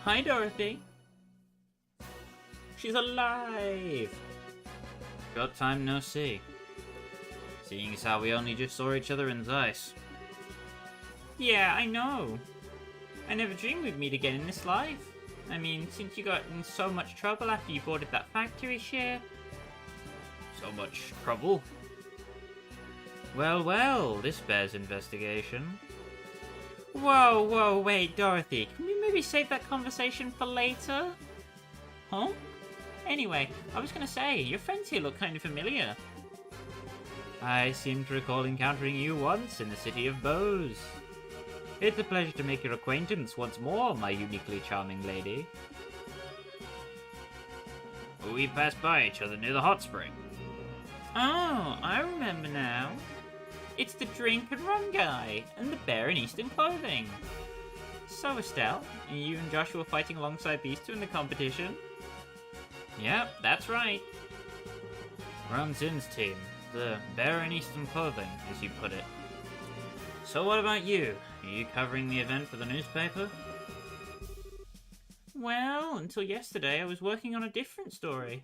Hi, Dorothy. She's alive. Short time no see. Seeing as how we only just saw each other in Zeiss. Yeah, I know. I never dreamed we'd meet again in this life. I mean, since you got in so much trouble after you boarded that factory ship. So much trouble? Well, well, this bears investigation. Whoa, wait, Dorothy. Can we maybe save that conversation for later? Huh? Anyway, I was gonna say, your friends here look kind of familiar. I seem to recall encountering you once in the city of Bose. It's a pleasure to make your acquaintance once more, my uniquely charming lady. We passed by each other near the hot spring. Oh, I remember now. It's the drink and run guy, and the bear in Eastern clothing. So, Estelle, are you and Joshua fighting alongside these two in the competition? Yep, that's right. We're on Zin's team. The bear in Eastern clothing, as you put it. So what about you? Are you covering the event for the newspaper? Well, until yesterday I was working on a different story.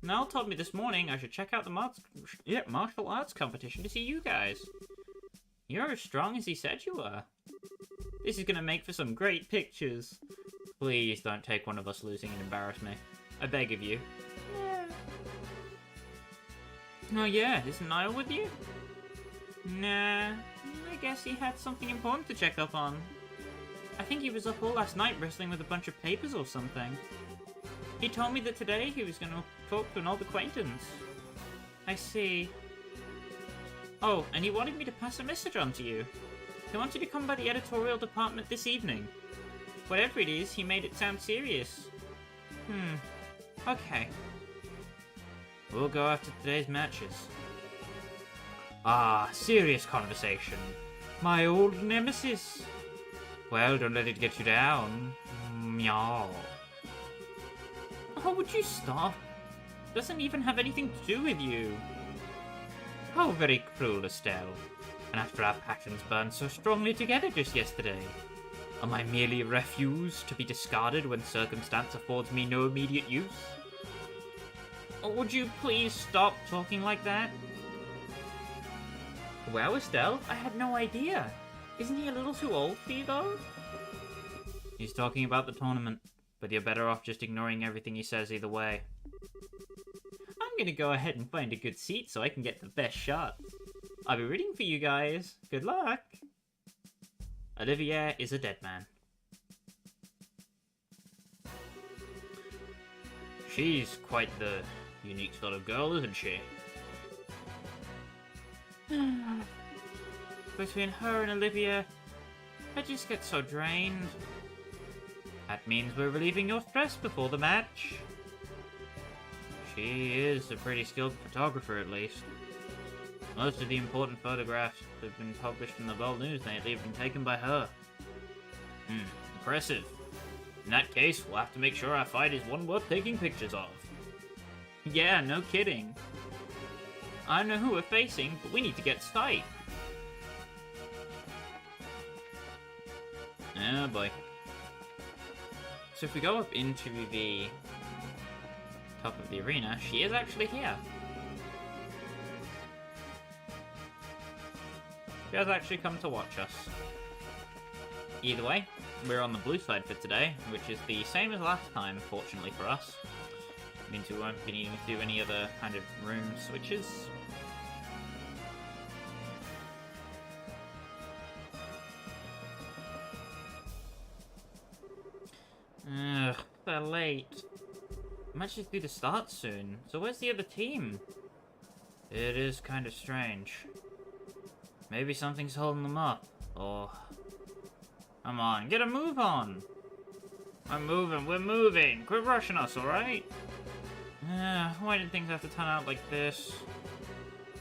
Mel told me this morning I should check out the martial arts competition to see you guys. You're as strong as he said you were. This is gonna make for some great pictures. Please don't take one of us losing and embarrass me. I beg of you. Oh yeah, isn't Niall with you? Nah, I guess he had something important to check up on. I think he was up all last night wrestling with a bunch of papers or something. He told me that today he was going to talk to an old acquaintance. I see. Oh, and he wanted me to pass a message on to you. He wants you to come by the editorial department this evening. Whatever it is, he made it sound serious. Okay. We'll go after today's matches. Ah, serious conversation. My old nemesis. Well, don't let it get you down. Meow. Oh, would you stop? Doesn't even have anything to do with you. How very cruel, Estelle. And after our passions burned so strongly together just yesterday. Am I merely a refuse to be discarded when circumstance affords me no immediate use? Or would you please stop talking like that? Well, Estelle, I had no idea. Isn't he a little too old for you, though? He's talking about the tournament, but you're better off just ignoring everything he says either way. I'm gonna go ahead and find a good seat so I can get the best shot. I'll be rooting for you guys. Good luck! Olivier is a dead man. She's quite the unique sort of girl, isn't she? Between her and Olivia, I just get so drained. That means we're relieving your stress before the match. She is a pretty skilled photographer, at least. Most of the important photographs that have been published in the World News lately have been taken by her. Impressive. In that case, we'll have to make sure our fight is one worth taking pictures of. Yeah, no kidding. I don't know who we're facing, but we need to get sight. Oh boy. So if we go up into the top of the arena, she is actually here. She has actually come to watch us. Either way, we're on the blue side for today, which is the same as last time, fortunately for us. Means we won't be needing to do any other kind of room switches. Ugh, they're late. Match is due to start soon, so where's the other team? It is kind of strange. Maybe something's holding them up, or... Come on, get a move on! I'm moving, we're moving! Quit rushing us, alright? Why did things have to turn out like this?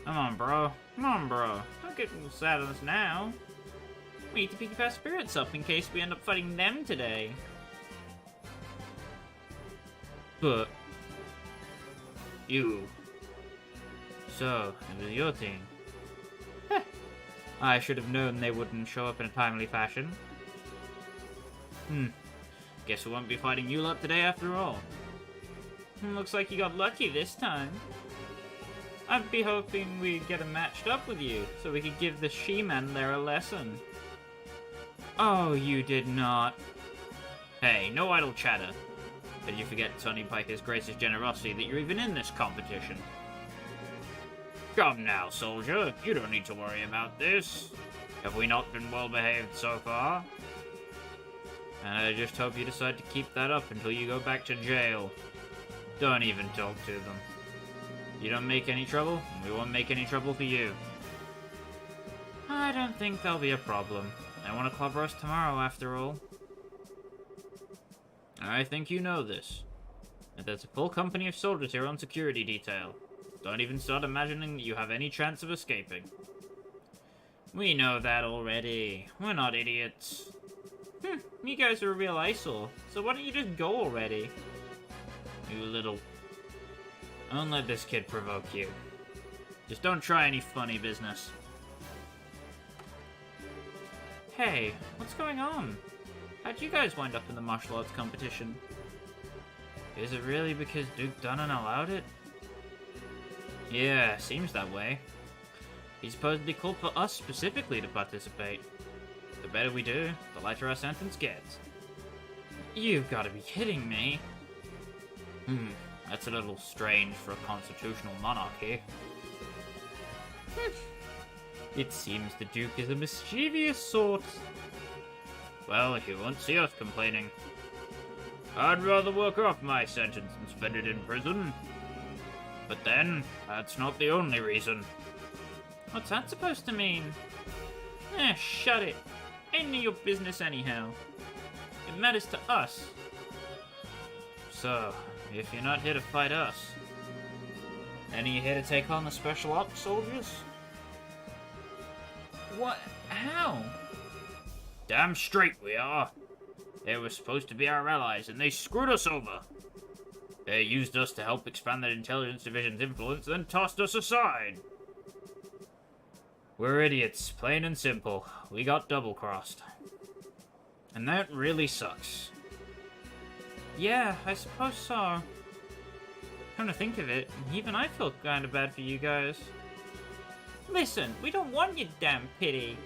Come on, bro. Come on, bro. Don't get sad at us now. We need to keep our spirits up in case we end up fighting them today. But... You... So, it was your team. Heh. I should have known they wouldn't show up in a timely fashion. Guess we won't be fighting you lot today after all. Looks like you got lucky this time. I'd be hoping we'd get them matched up with you, so we could give the she-men there a lesson. Oh, you did not. Hey, no idle chatter. Did you forget Sonny Piker's gracious generosity that you're even in this competition? Come now, soldier. You don't need to worry about this. Have we not been well behaved so far? And I just hope you decide to keep that up until you go back to jail. Don't even talk to them. You don't make any trouble, and we won't make any trouble for you. I don't think there'll be a problem. I want to club roast tomorrow, after all. I think you know this. And there's a full company of soldiers here on security detail. Don't even start imagining that you have any chance of escaping. We know that already. We're not idiots. You guys are a real eyesore, so why don't you just go already? You little... Don't let this kid provoke you. Just don't try any funny business. Hey, what's going on? How'd you guys wind up in the martial arts competition? Is it really because Duke Dunan allowed it? Yeah, seems that way. He supposedly called for us specifically to participate. The better we do, the lighter our sentence gets. You've got to be kidding me. That's a little strange for a constitutional monarchy. It seems the Duke is a mischievous sort. Well, he won't see us complaining. I'd rather work off my sentence than spend it in prison. But then, that's not the only reason. What's that supposed to mean? Shut it. Ain't none of your business anyhow. It matters to us. So, if you're not here to fight us, then are you here to take on the Special Ops soldiers? What? How? Damn straight we are. They were supposed to be our allies, and they screwed us over. They used us to help expand their intelligence division's influence, then tossed us aside. We're idiots, plain and simple. We got double-crossed. And that really sucks. Yeah, I suppose so. Come to think of it, even I feel kinda bad for you guys. Listen, we don't want your damn pity.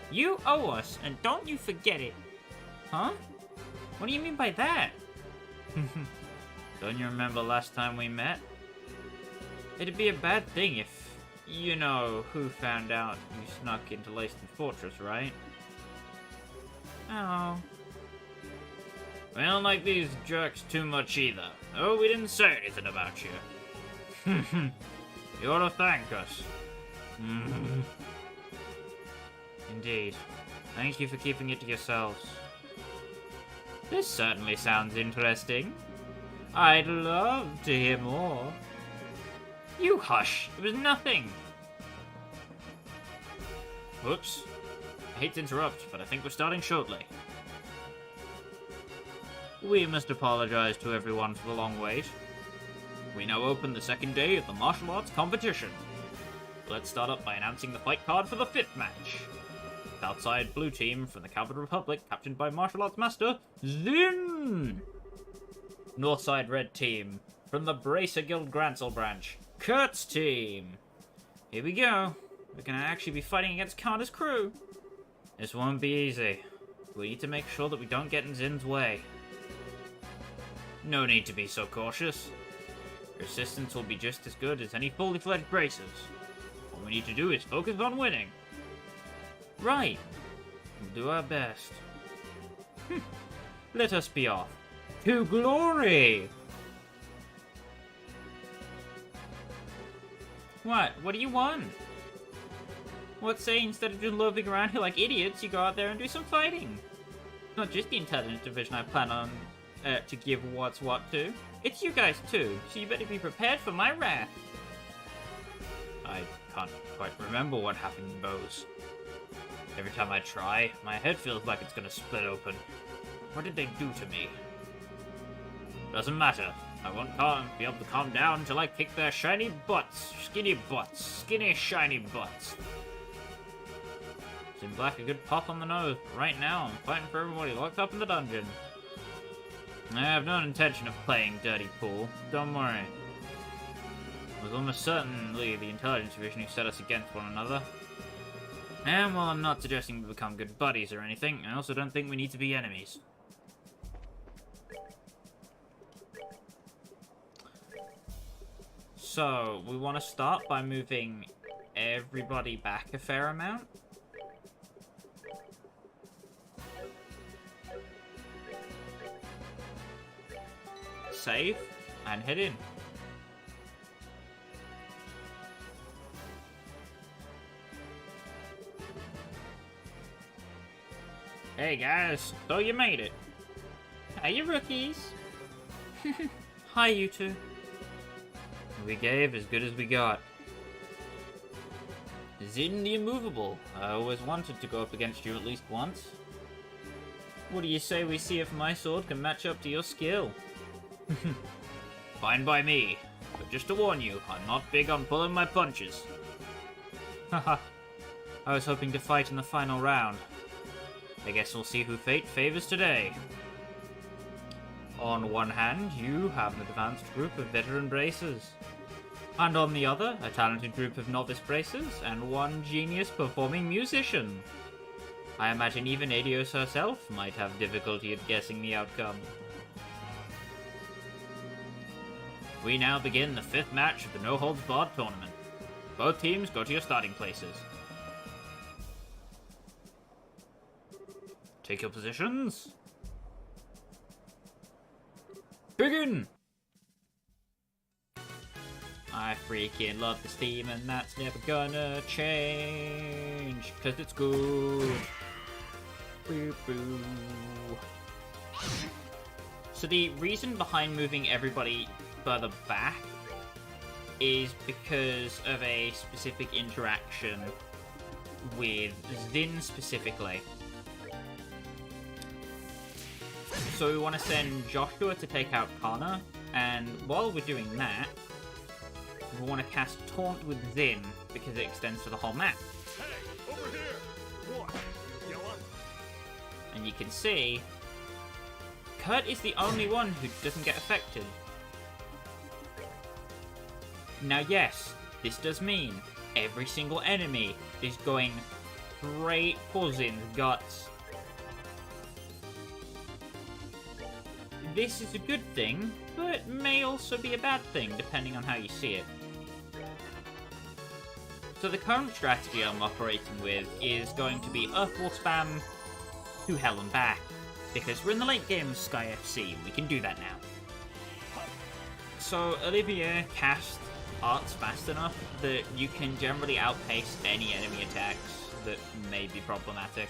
You owe us, and don't you forget it. Huh? What do you mean by that? Don't you remember last time we met? It'd be a bad thing if, you know, who found out you snuck into Laced Fortress, right? Oh. We don't like these jerks too much either. Oh, we didn't say anything about you. You ought to thank us. Indeed. Thank you for keeping it to yourselves. This certainly sounds interesting. I'd love to hear more. You hush! It was nothing! Whoops. I hate to interrupt, but I think we're starting shortly. We must apologize to everyone for the long wait. We now open the second day of the martial arts competition. Let's start up by announcing the fight card for the 5th match. Outside blue team from the Capital Republic, captained by martial arts master Zin. Northside red team from the Bracer Guild Grancel branch, Kurt's team. Here we go. We're gonna actually be fighting against Carter's crew. This won't be easy. We need to make sure that we don't get in Zin's way. No need to be so cautious. Your assistance will be just as good as any fully fledged bracers. All we need to do is focus on winning. Right. We'll do our best. Let us be off. To glory! What? What do you want? What say instead of just loafing around here like idiots, you go out there and do some fighting? Not just the intelligence division I plan on to give what's what to. It's you guys too, so you better be prepared for my wrath. I can't quite remember what happened in Bose. Every time I try, my head feels like it's gonna split open. What did they do to me? Doesn't matter. I won't be able to calm down until I kick their shiny butts. Skinny shiny butts. Seems like a good pop on the nose, but right now I'm fighting for everybody locked up in the dungeon. I have no intention of playing dirty pool, don't worry. It was almost certainly the intelligence division who set us against one another. And while I'm not suggesting we become good buddies or anything, I also don't think we need to be enemies. So, we want to start by moving everybody back a fair amount. Save, and head in. Hey guys, so you made it. Hey you rookies. Hi you two. We gave as good as we got. Zin the Immovable. I always wanted to go up against you at least once. What do you say we see if my sword can match up to your skill? Fine by me, but just to warn you, I'm not big on pulling my punches. Haha, I was hoping to fight in the final round. I guess we'll see who fate favors today. On one hand, you have an advanced group of veteran bracers. And on the other, a talented group of novice bracers and one genius performing musician. I imagine even Adios herself might have difficulty at guessing the outcome. We now begin the 5th match of the No Holds Barred tournament. Both teams, go to your starting places. Take your positions. Begin! I freaking love this theme, and that's never gonna change, because it's good. Boo boo. So the reason behind moving everybody further back is because of a specific interaction with Zin specifically. So we want to send Joshua to take out Connor, and while we're doing that, we want to cast Taunt with Zin because it extends to the whole map. Hey, over here! What? You yelling? And you can see, Kurt is the only one who doesn't get affected. Now yes, this does mean every single enemy is going straight for Zin's guts. This is a good thing, but may also be a bad thing depending on how you see it. So the current strategy I'm operating with is going to be Earthwall spam to hell and back, because we're in the late game of Sky FC, we can do that now. So Olivier cast arts fast enough that you can generally outpace any enemy attacks that may be problematic.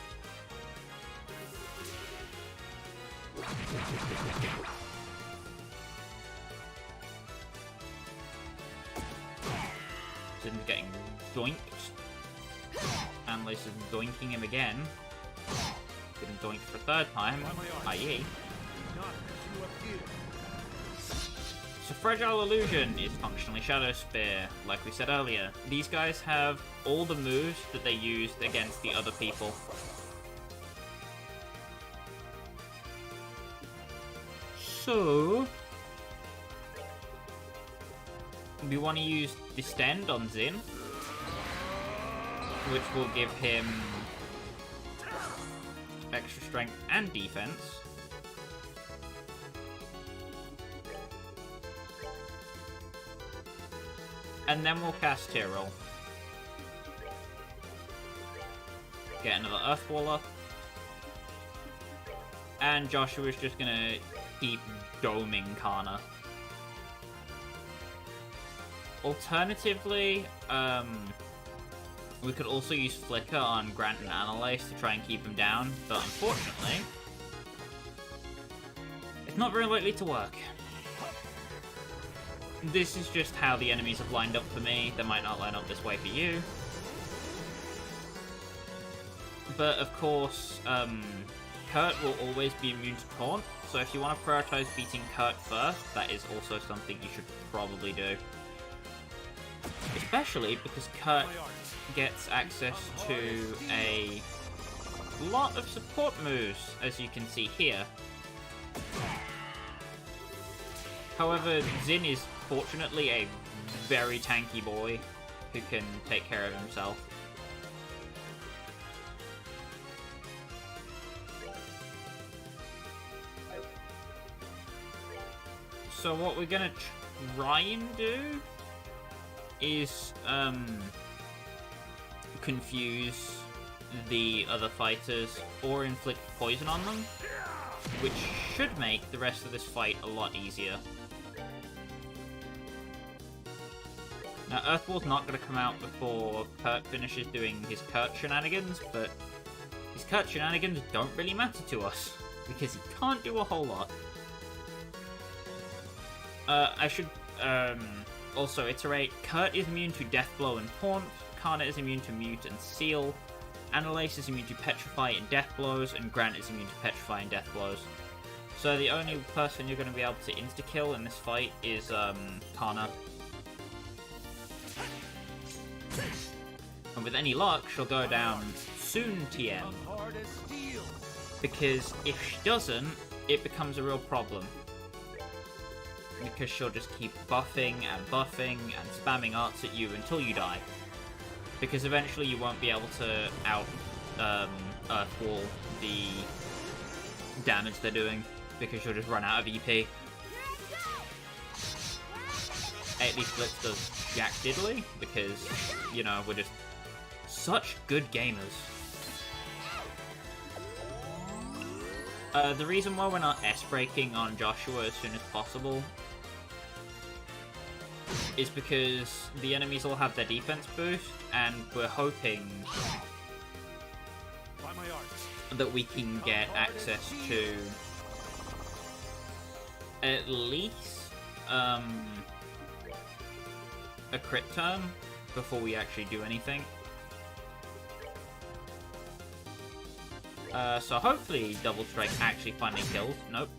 Zin's getting doinked. Analyst is doinking him again. Getting doinked for a third time, i.e. So Fragile Illusion is functionally Shadow Spear, like we said earlier. These guys have all the moves that they used against the other people. So we want to use Distend on Zin, which will give him extra strength and defense. And then we'll cast Tyrell. Get another Earthwall up. And Joshua's just gonna keep doming Kana. Alternatively, we could also use Flicker on Grant and Analyse to try and keep him down, but unfortunately, it's not very likely to work. This is just how the enemies have lined up for me. They might not line up this way for you. But of course, Kurt will always be immune to Taunt, so if you want to prioritize beating Kurt first, that is also something you should probably do. Especially because Kurt gets access to a lot of support moves, as you can see here. However, Zin is fortunately a very tanky boy who can take care of himself. So what we're gonna try and do is confuse the other fighters or inflict poison on them, which should make the rest of this fight a lot easier. Now, Earthwall's not going to come out before Kurt finishes doing his Kurt shenanigans, but his Kurt shenanigans don't really matter to us, because he can't do a whole lot. I should also iterate, Kurt is immune to Death Blow and Taunt, Kana is immune to Mute and Seal, Analyse is immune to Petrify and Death Blows, and Grant is immune to Petrify and Death Blows. So the only person you're going to be able to insta-kill in this fight is Kana. And with any luck, she'll go down soon TM. Because if she doesn't, it becomes a real problem. Because she'll just keep buffing and spamming arts at you until you die. Because eventually you won't be able to out Earthwall the damage they're doing, because you'll just run out of EP. 8 Blitz does jack diddly, because, you know, we're just such good gamers. The reason why we're not S-breaking on Joshua as soon as possible is because the enemies all have their defense boost, and we're hoping that we can get access to at least a crit turn before we actually do anything. So hopefully Double Strike actually finally kills. Nope.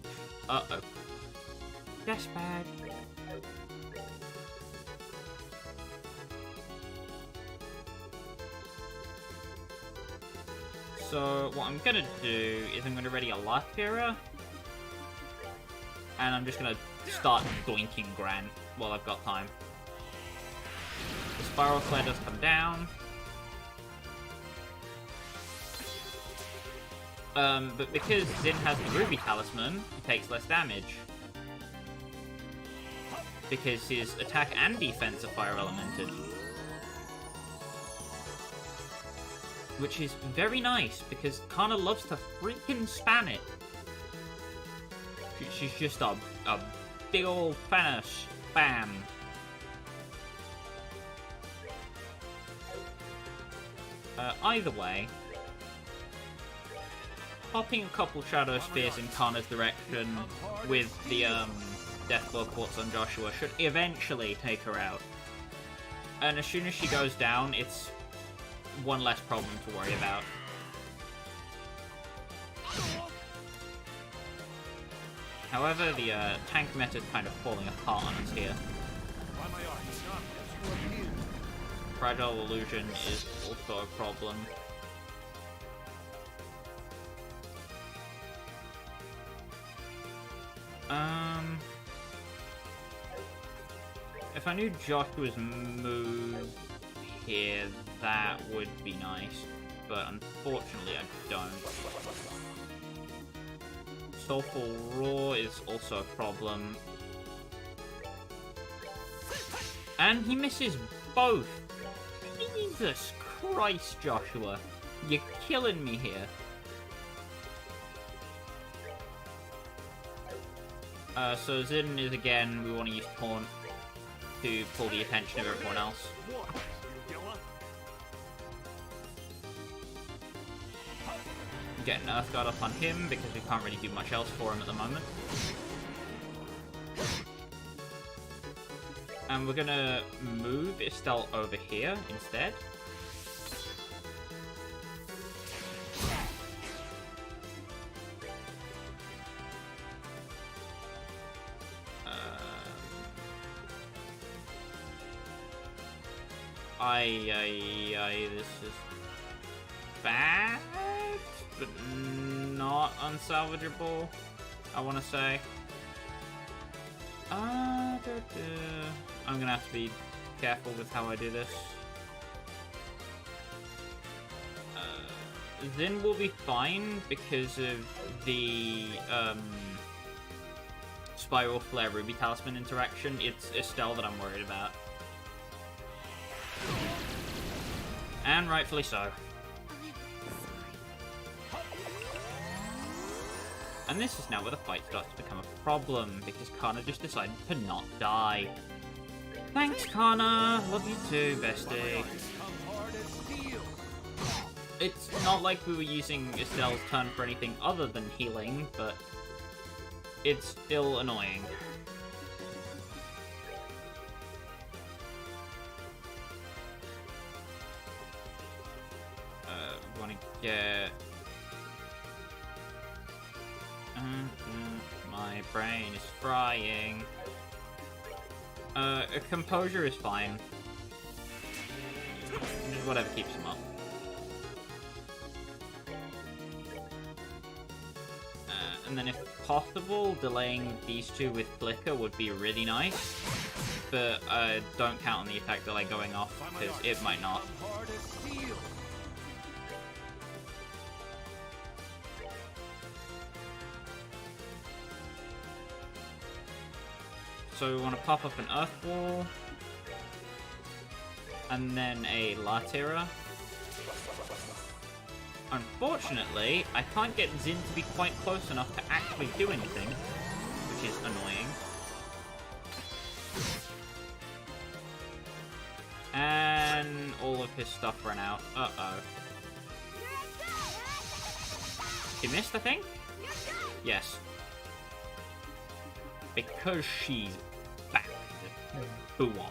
Uh-oh. That's bad. So what I'm gonna do is I'm gonna ready a Life Hero, and I'm just gonna start doinking Gran while I've got time. The Spiral Flare does come down. But because Zin has the Ruby Talisman, he takes less damage. Because his attack and defense are fire elemented. Which is very nice, because Kana loves to freaking spam it. She's just a big old fan of spam. Either way, popping a couple Shadow Spears in Kana's direction with the Deathblow Quartz on Joshua should eventually take her out. And as soon as she goes down, it's one less problem to worry about. However, the tank meta is kind of falling apart on us here. Fragile Illusion is also a problem. If I knew Joshua's move here, that would be nice, but unfortunately I don't. Soulful Roar is also a problem. And he misses both! Jesus Christ, Joshua! You're killing me here. So Zin is again, we want to use Taunt to pull the attention of everyone else. Get an Earth Guard up on him because we can't really do much else for him at the moment. And we're gonna move Estelle over here instead. This is bad, but not unsalvageable, I want to say. I'm gonna have to be careful with how I do this. Zin will be fine because of the Spiral Flare Ruby Talisman interaction. It's Estelle that I'm worried about. And rightfully so. And this is now where the fight starts to become a problem, because Kana just decided to not die. Thanks, Kana! Love you too, bestie. It's not like we were using Estelle's turn for anything other than healing, but it's still annoying. Want to get... my brain is frying. Composure is fine. Just whatever keeps him up. And then if possible, delaying these two with Flicker would be really nice. But don't count on the attack delay going off, because it might not. So we want to pop up an earth wall. And then a Latira. Unfortunately, I can't get Zin to be quite close enough to actually do anything, which is annoying. And all of his stuff ran out. Uh-oh. She missed, I think? Yes. Because she's back. Boo on.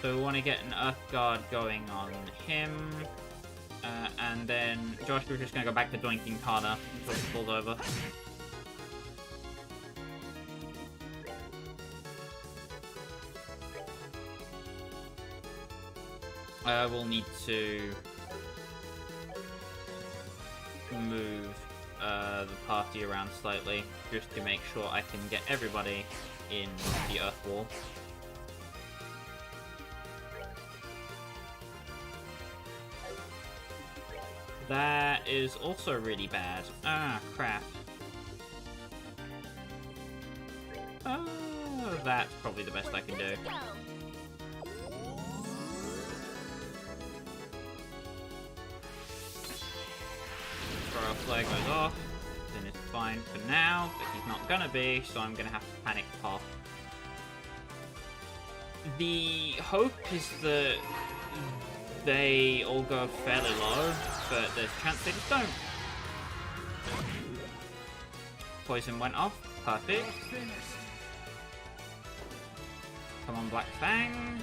So we want to get an Earth Guard going on him. And then Josh, we're just going to go back to doinking Kana until he falls over. We'll need to move the party around slightly just to make sure I can get everybody in the Earth Wall. That is also really bad. Ah, crap. Oh, that's probably the best I can do. Throw flare goes off, then it's fine for now, but he's not gonna be, so I'm gonna have to panic pop. The hope is that they all go fairly low, but there's a chance they just don't. Poison went off, perfect. Come on, Black Fang.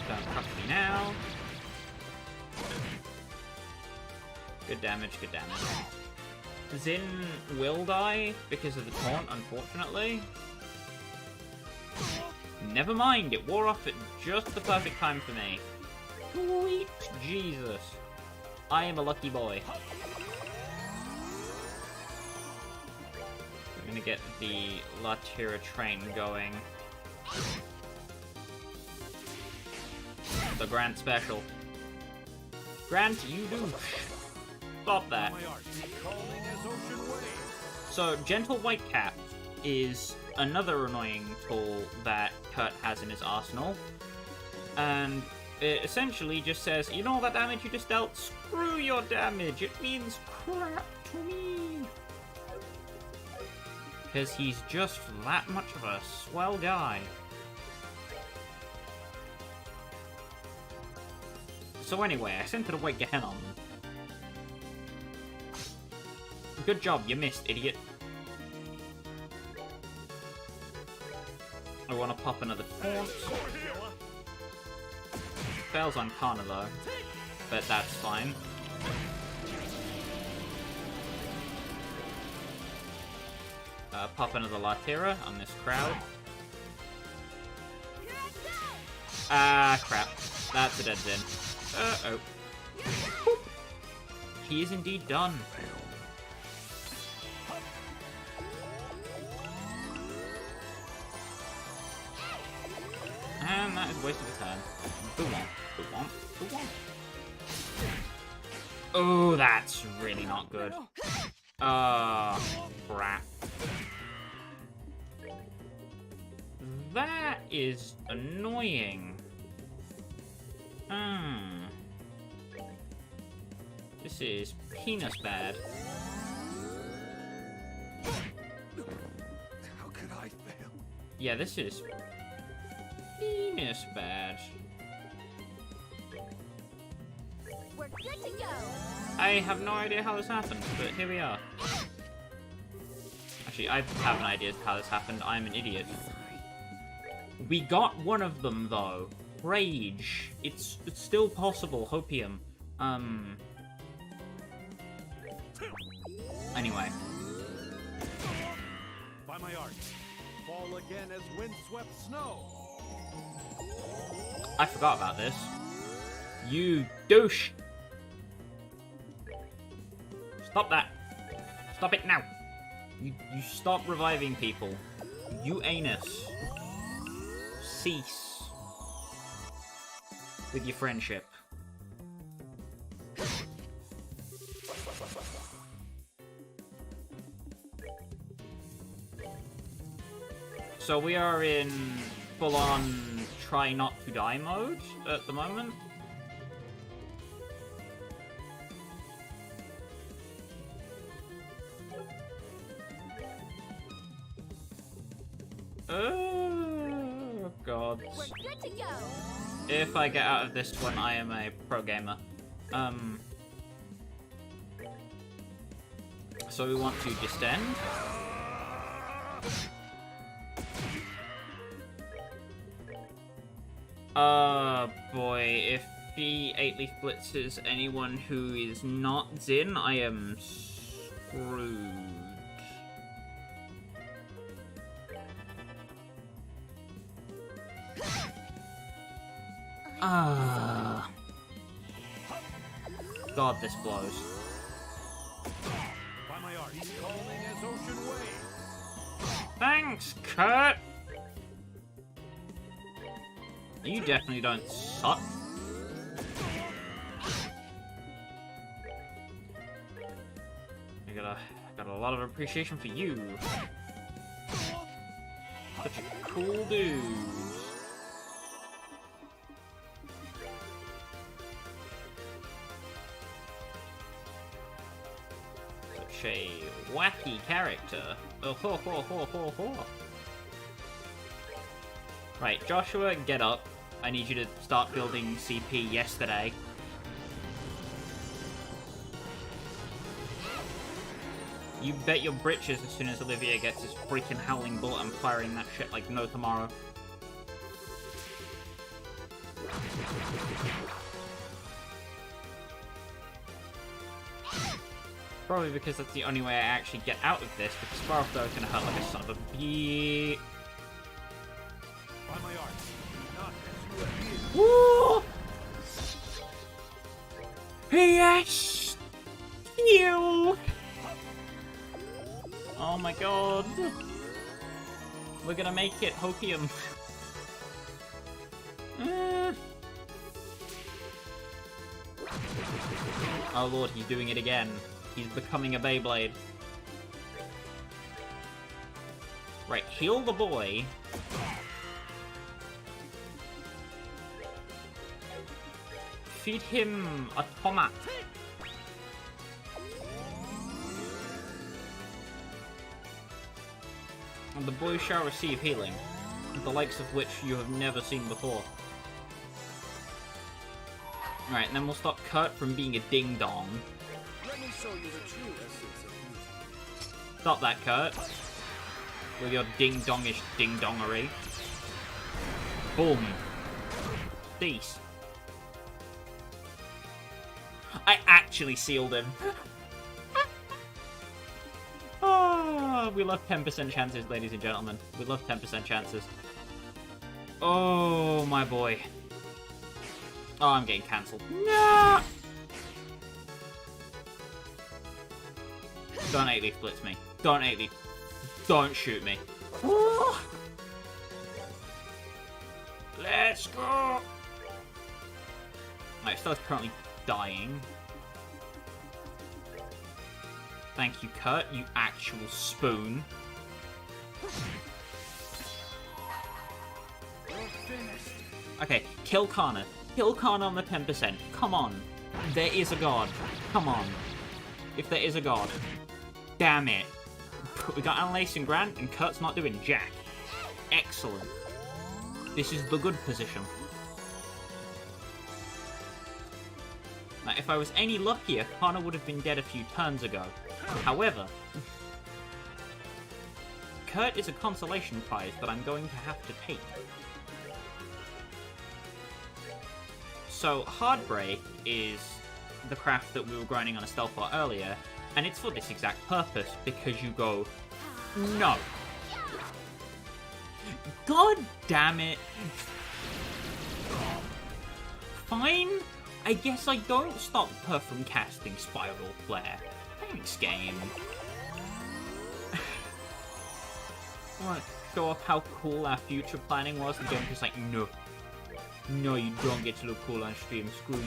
Don't cuff me now. Good damage, good damage. Zin will die because of the taunt, unfortunately. Never mind, it wore off at just the perfect time for me. Sweet Jesus. I am a lucky boy. I'm gonna get the Latira train going. The Grant special. Grant, you do. Stop that. So, Gentle Whitecap is another annoying tool that Kurt has in his arsenal. And it essentially just says, you know all that damage you just dealt? Screw your damage, it means crap to me. Because he's just that much of a swell guy. So anyway, I sent it away Gehenna. Good job, you missed, idiot. I want to pop another taunt. Fails on Kana though, but that's fine. Pop another Latira on this crowd. Ah, crap. That's a dead Zin. Uh-oh. He is indeed done. And that is a waste of a turn. Go on. Oh, that's really not good. Crap. That is annoying. This is penis bad. How could I fail? Yeah, this is penis bad. We're good to go. I have no idea how this happened, but here we are. Actually, I have an idea how this happened. I'm an idiot. We got one of them, though. Rage. It's still possible. Hopium. Anyway. By my art, fall again as windswept snow. I forgot about this. You douche. Stop that. Stop it now. You stop reviving people. You anus. Cease with your friendship. So we are in full-on try not to die mode at the moment. Oh, God. We're good to go. If I get out of this one, I am a pro gamer. So we want to distend. Boy, if he 8-leaf blitzes anyone who is not Zin, I am screwed. God, this blows. By my art, he's calming as ocean waves. Thanks, Kurt! You definitely don't suck. I got a lot of appreciation for you. Such a cool dude. Such a wacky character. Oh, ho, ho, ho, ho, ho. Right, Joshua, get up. I need you to start building CP yesterday. You bet your britches as soon as Olivia gets his freaking howling bullet, I'm firing that shit like no tomorrow. Probably because that's the only way I actually get out of this, because Sparrow Throw is going to hurt like a son of a bee. By my art, not as you appear. Woo! Yes! You! Oh my god. We're gonna make it, Hopium. Oh lord, he's doing it again. He's becoming a Beyblade. Right, heal the boy. Feed him a tomat. And the boy shall receive healing, the likes of which you have never seen before. Right, and then we'll stop Kurt from being a ding-dong. Let me show you the true essence of beauty. Stop that, Kurt. With your ding-dongish ding-dongery. Boom. Cease. I actually sealed him. Oh, we love 10% chances, ladies and gentlemen. We love 10% chances. Oh, my boy. Oh, I'm getting cancelled. No! Don't 8-leaf blitz me. Don't 8-leaf. Don't shoot me. Let's go! Right, Stella's currently dying. Thank you, Kurt, you actual spoon. Okay, kill Kana. Kill Kana on the 10%. Come on. There is a god. Come on. If there is a god. Damn it. We got Annalise and Grant, and Kurt's not doing jack. Excellent. This is the good position. Now, if I was any luckier, Kana would have been dead a few turns ago. However, Kurt is a consolation prize that I'm going to have to take. So, Hardbreak is the craft that we were grinding on a stealth for earlier, and it's for this exact purpose, because you go, no. God damn it. Fine. I guess I don't stop her from casting Spiral Flare. Thanks, game. I want to show off how cool our future planning was, and the game was like, no. No, you don't get to look cool on stream. Screw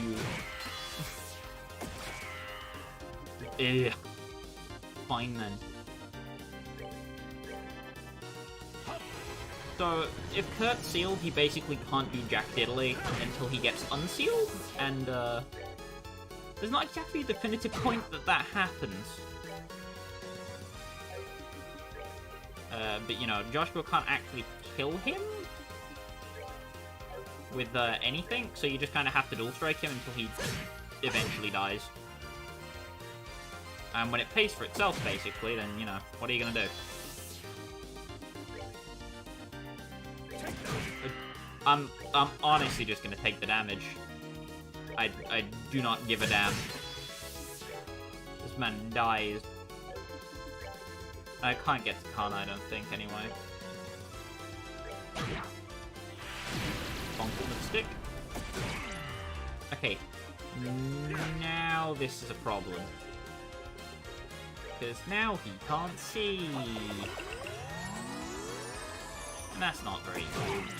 you. Ugh. Fine then. So, if Kurt's sealed, he basically can't do jack diddly until he gets unsealed, and, there's not exactly a definitive point that happens. But, you know, Joshua can't actually kill him with, anything, so you just kind of have to dual strike him until he eventually dies. And when it pays for itself, basically, then, you know, what are you gonna do? I'm honestly just gonna take the damage. I do not give a damn. This man dies. I can't get to Khan, I don't think, anyway. Bonk with the stick. Okay. Now this is a problem. Because now he can't see. And that's not very good.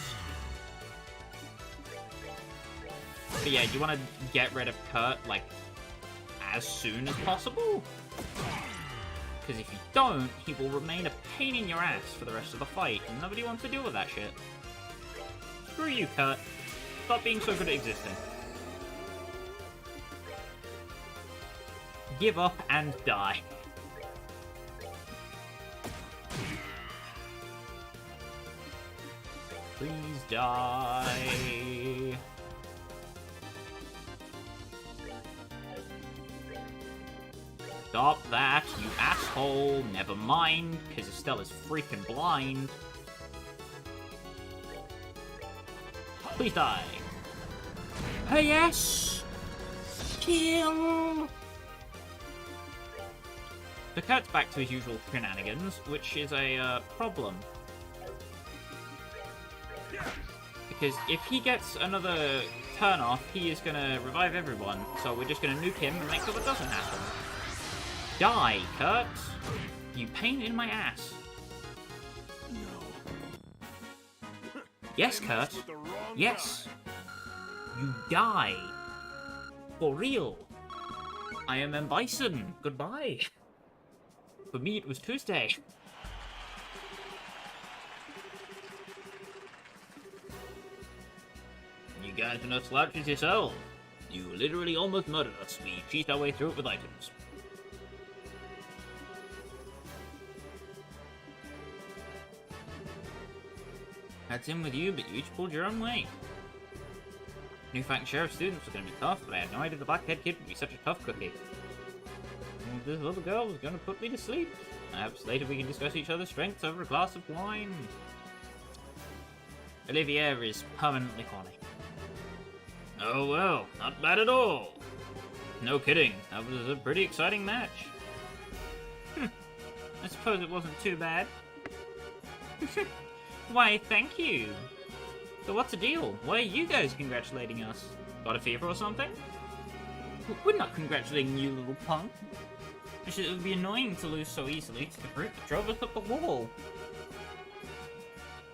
But yeah, you want to get rid of Kurt, like, as soon as possible? Because if you don't, he will remain a pain in your ass for the rest of the fight, and nobody wants to deal with that shit. Screw you, Kurt. Stop being so good at existing. Give up and die. Please die. Stop that, you asshole. Never mind, because Estella's freaking blind. Please die. Oh, yes! Kill! So Kurt's back to his usual shenanigans, which is a problem. Because if he gets another turn off, he is going to revive everyone. So we're just going to nuke him and make sure that doesn't happen. Die, Kurt! You pain in my ass. No. Yes, Kurt. Yes. You die. For real. I am M. Bison. Goodbye. For me, it was Tuesday. You guys are no slouches yourself. You literally almost murdered us. We cheat our way through it with items. That's in with you, but you each pulled your own way. New fact sheriff students were going to be tough, but I had no idea the blackhead kid would be such a tough cookie. And this little girl was going to put me to sleep. Perhaps later we can discuss each other's strengths over a glass of wine. Olivier is permanently horny. Oh well, not bad at all. No kidding, that was a pretty exciting match. I suppose it wasn't too bad. Why, thank you. So what's the deal? Why are you guys congratulating us? Got a fever or something? We're not congratulating you, little punk. It would be annoying to lose so easily to the brute that drove us up the wall.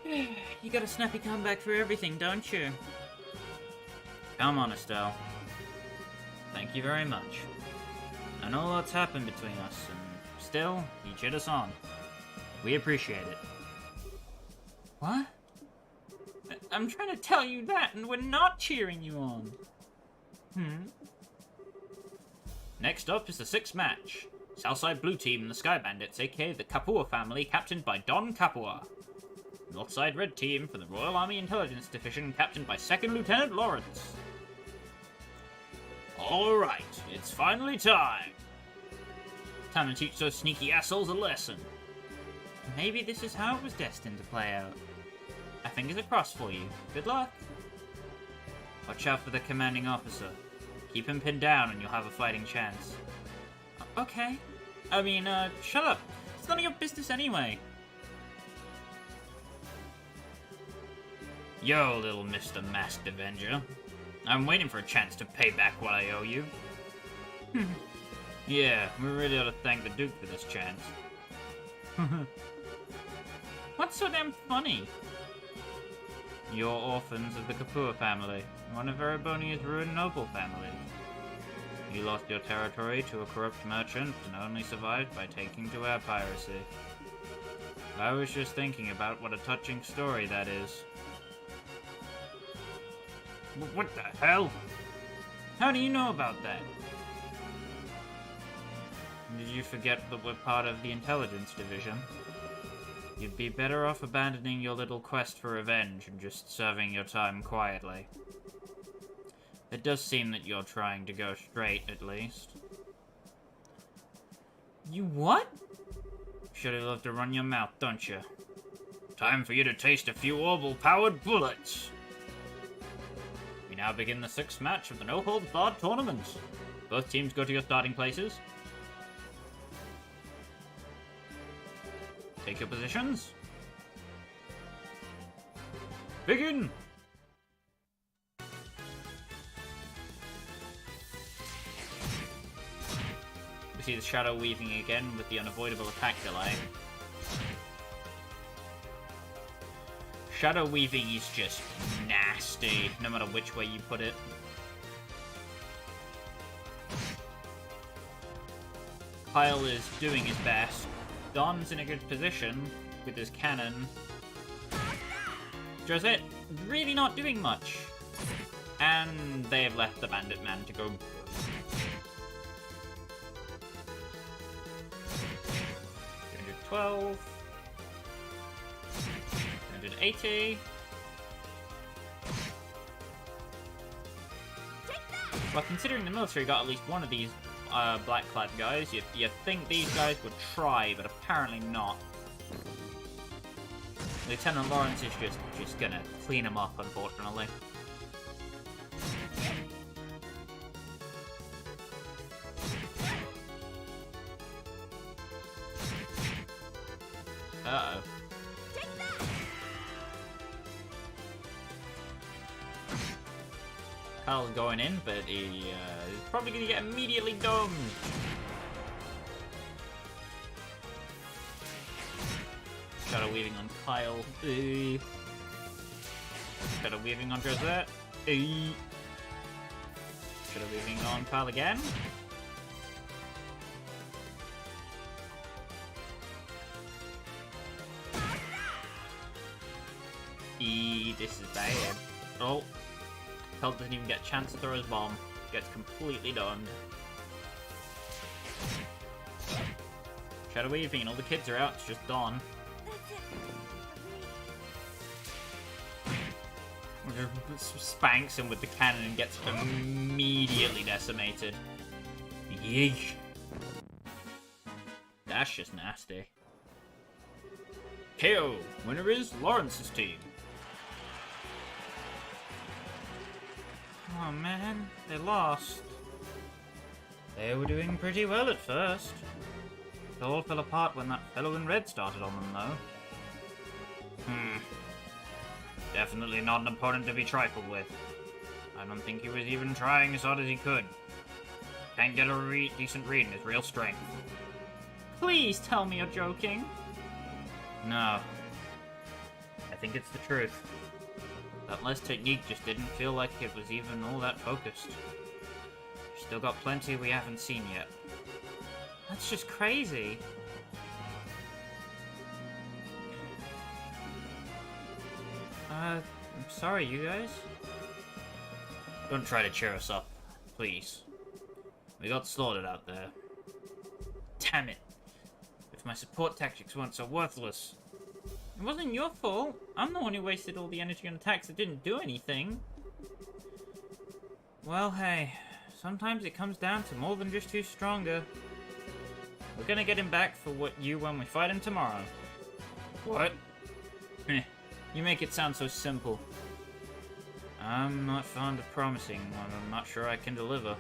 You got a snappy comeback for everything, don't you? Come on, Estelle. Thank you very much. I know a lot's happened between us, and still, you cheered us on. We appreciate it. What? I'm trying to tell you that, and we're not cheering you on. Next up is the 6th match. Southside Blue Team and the Sky Bandits, aka the Kapua family, captained by Don Kapua. Northside Red Team for the Royal Army Intelligence Division, captained by 2nd Lieutenant Lawrence. Alright, it's finally time. Time to teach those sneaky assholes a lesson. Maybe this is how it was destined to play out. My fingers are crossed for you. Good luck. Watch out for the commanding officer. Keep him pinned down and you'll have a fighting chance. Okay. I mean, shut up. It's none of your business anyway. Yo, little Mr. Masked Avenger. I'm waiting for a chance to pay back what I owe you. Yeah, we really ought to thank the Duke for this chance. What's so damn funny? You're orphans of the Kapua family, one of Erebonia's ruined noble families. You lost your territory to a corrupt merchant and only survived by taking to air piracy. I was just thinking about what a touching story that is. What the hell? How do you know about that? Did you forget that we're part of the intelligence division? You'd be better off abandoning your little quest for revenge and just serving your time quietly. It does seem that you're trying to go straight, at least. You what? Surely love to run your mouth, don't you? Time for you to taste a few orbital-powered bullets! We now begin the 6th match of the no-holds-barred tournament. Both teams go to your starting places. Take your positions. Begin! We see the shadow weaving again with the unavoidable attack delay. Shadow weaving is just nasty, no matter which way you put it. Kyle is doing his best. Don's in a good position with his cannon. Josette really not doing much. And they have left the bandit man to go. 212. 280. Well, considering the military got at least one of these black-clad guys, you think these guys would try, but apparently not. Lieutenant Lawrence is just gonna clean them up, unfortunately. Uh-oh. Kyle's going in, but he is probably going to get immediately domed. Shadow weaving on Kyle. Shadow weaving on Josette. Shadow weaving on Kyle again. This is bad. Oh. Kyle doesn't even get a chance to throw his bomb. Gets completely done. Shadow weaving and all the kids are out. It's just Dawn. Spanks him with the cannon and gets immediately decimated. Yeesh. That's just nasty. KO. Winner is Lawrence's team. Oh man, they lost. They were doing pretty well at first. It all fell apart when that fellow in red started on them, though. Definitely not an opponent to be trifled with. I don't think he was even trying as hard as he could. Can't get a decent read in his real strength. Please tell me you're joking. No. I think it's the truth. That last technique just didn't feel like it was even all that focused. Still got plenty we haven't seen yet. That's just crazy. I'm sorry, you guys. Don't try to cheer us up, please. We got slaughtered out there. Damn it. If my support tactics weren't so worthless. It wasn't your fault. I'm the one who wasted all the energy on attacks that didn't do anything. Well, hey. Sometimes it comes down to more than just who's stronger. We're gonna get him back for when we fight him tomorrow. What? You make it sound so simple. I'm not fond of promising when I'm not sure I can deliver.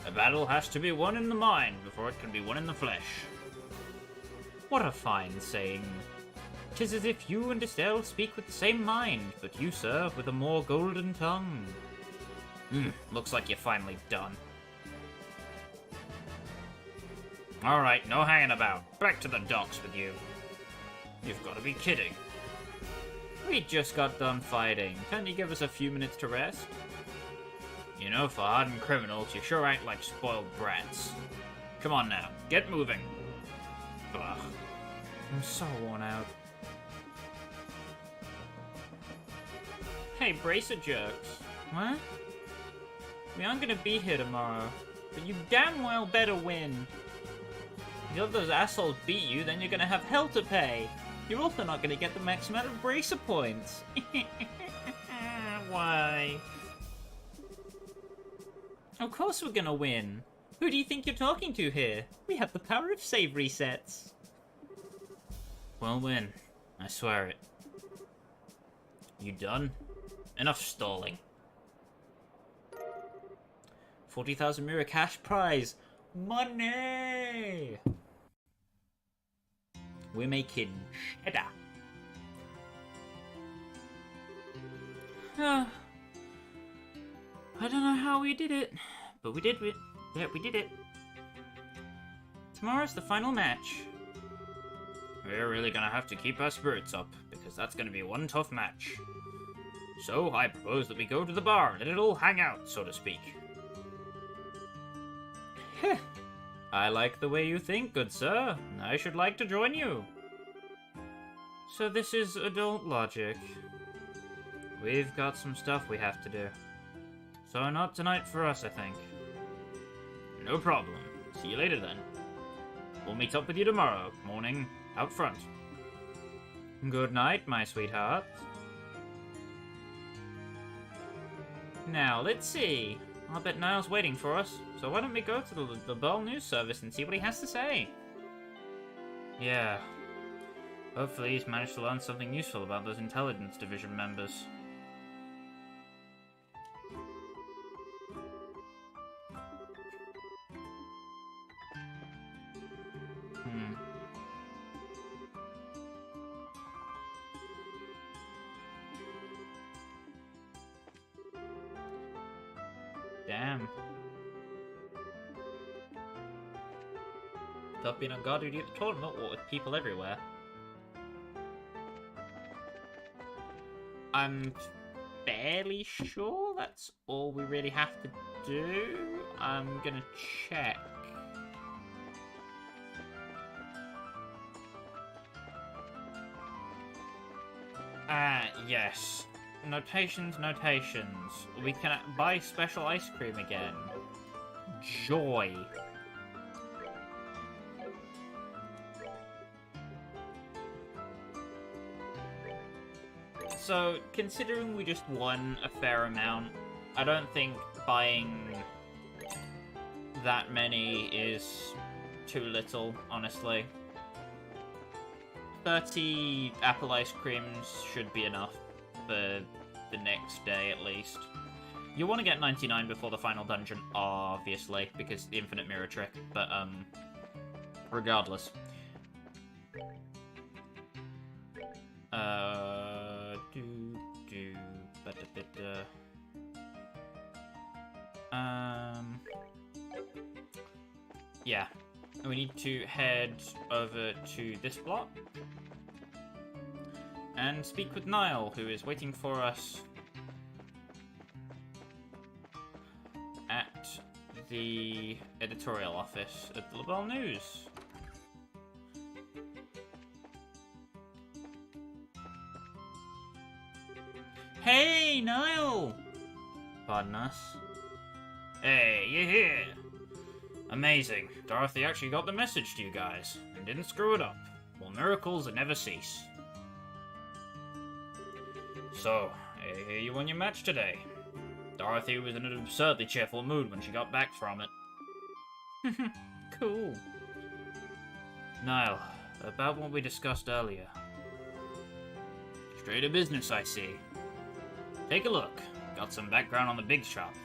A battle has to be won in the mind before it can be won in the flesh. What a fine saying. 'Tis as if you and Estelle speak with the same mind, but you, sir, with a more golden tongue. Looks like you're finally done. Alright, no hanging about. Back to the docks with you. You've got to be kidding. We just got done fighting. Can't you give us a few minutes to rest? You know, for hardened criminals, you sure act like spoiled brats. Come on now, get moving. Ugh. I'm so worn out. Hey, bracer jerks. What? We aren't gonna be here tomorrow, but you damn well better win. If the others assholes beat you, then you're gonna have hell to pay. You're also not gonna get the max amount of bracer points. Why? Of course we're gonna win. Who do you think you're talking to here? We have the power of save resets. We'll win. I swear it. You done? Enough stalling. 40,000 mirror cash prize. Money! We're making cheddar. I don't know how we did it, but we did it. Yeah, we did it. Tomorrow's the final match. We're really gonna have to keep our spirits up, because that's gonna be one tough match. So, I propose that we go to the bar and let it all hang out, so to speak. Heh. I like the way you think, good sir. I should like to join you. So this is adult logic. We've got some stuff we have to do. So not tonight for us, I think. No problem. See you later then. We'll meet up with you tomorrow morning, out front. Good night, my sweetheart. Now, let's see. I'll bet Niall's waiting for us, so why don't we go to the Liberl news service and see what he has to say? Yeah. Hopefully he's managed to learn something useful about those intelligence division members. Damn. Tough being on guard duty at the tournament, what with people everywhere. I'm fairly sure that's all we really have to do. I'm gonna check. Yes. Notations. We can buy special ice cream again. Joy. So, considering we just won a fair amount, I don't think buying that many is too little, honestly. 30 apple ice creams should be enough for the next day, at least. You want to get 99 before the final dungeon, obviously, because the infinite mirror trick, but, regardless. Yeah. We need to head over to this block and speak with Niall, who is waiting for us at the editorial office at the Liberl News. Hey, Niall! Pardon us. Hey, you're here! Amazing. Dorothy actually got the message to you guys, and didn't screw it up. Well, miracles that never cease. So, I hear you won your match today. Dorothy was in an absurdly cheerful mood when she got back from it. Cool. Niall, about what we discussed earlier. Straight to business, I see. Take a look. Got some background on the big shop.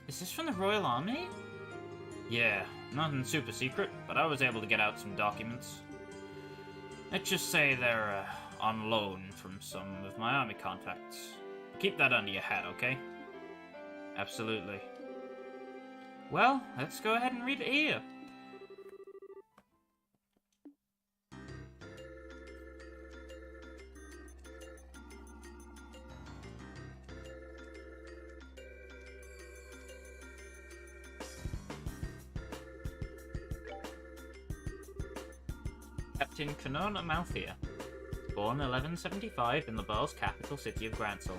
Is this from the Royal Army? Yeah, nothing super secret, but I was able to get out some documents. Let's just say they're on loan from some of my army contacts. Keep that under your hat, okay? Absolutely. Well, let's go ahead and read it here. Captain Canon Amalthea, born 1175 in Liberl's capital city of Grancel.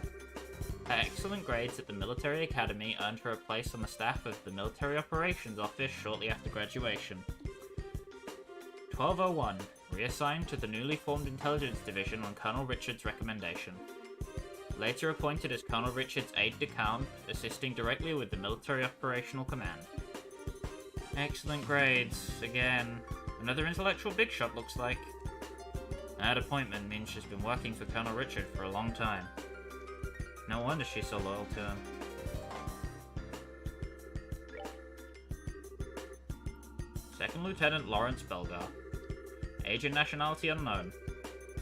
Her excellent grades at the military academy earned her a place on the staff of the military operations office shortly after graduation. 1201, reassigned to the newly formed intelligence division on Colonel Richard's recommendation. Later appointed as Colonel Richard's aide-de-camp, assisting directly with the military operational command. Excellent grades, again. Another intellectual big shot, looks like. That appointment means she's been working for Colonel Richard for a long time. No wonder she's so loyal to him. Second Lieutenant Lawrence Belgar. Age and nationality unknown.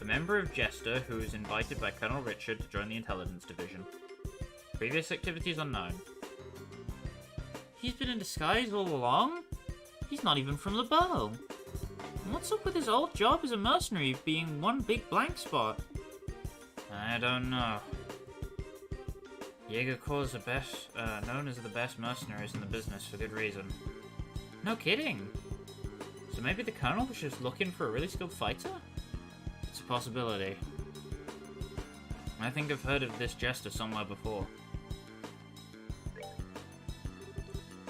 A member of Jester who was invited by Colonel Richard to join the intelligence division. Previous activities unknown. He's been in disguise all along? He's not even from Liberl. And what's up with his old job as a mercenary being one big blank spot? I don't know. Jaeger Corps are known as the best mercenaries in the business for good reason. No kidding. So maybe the Colonel was just looking for a really skilled fighter? It's a possibility. I think I've heard of this Jester somewhere before.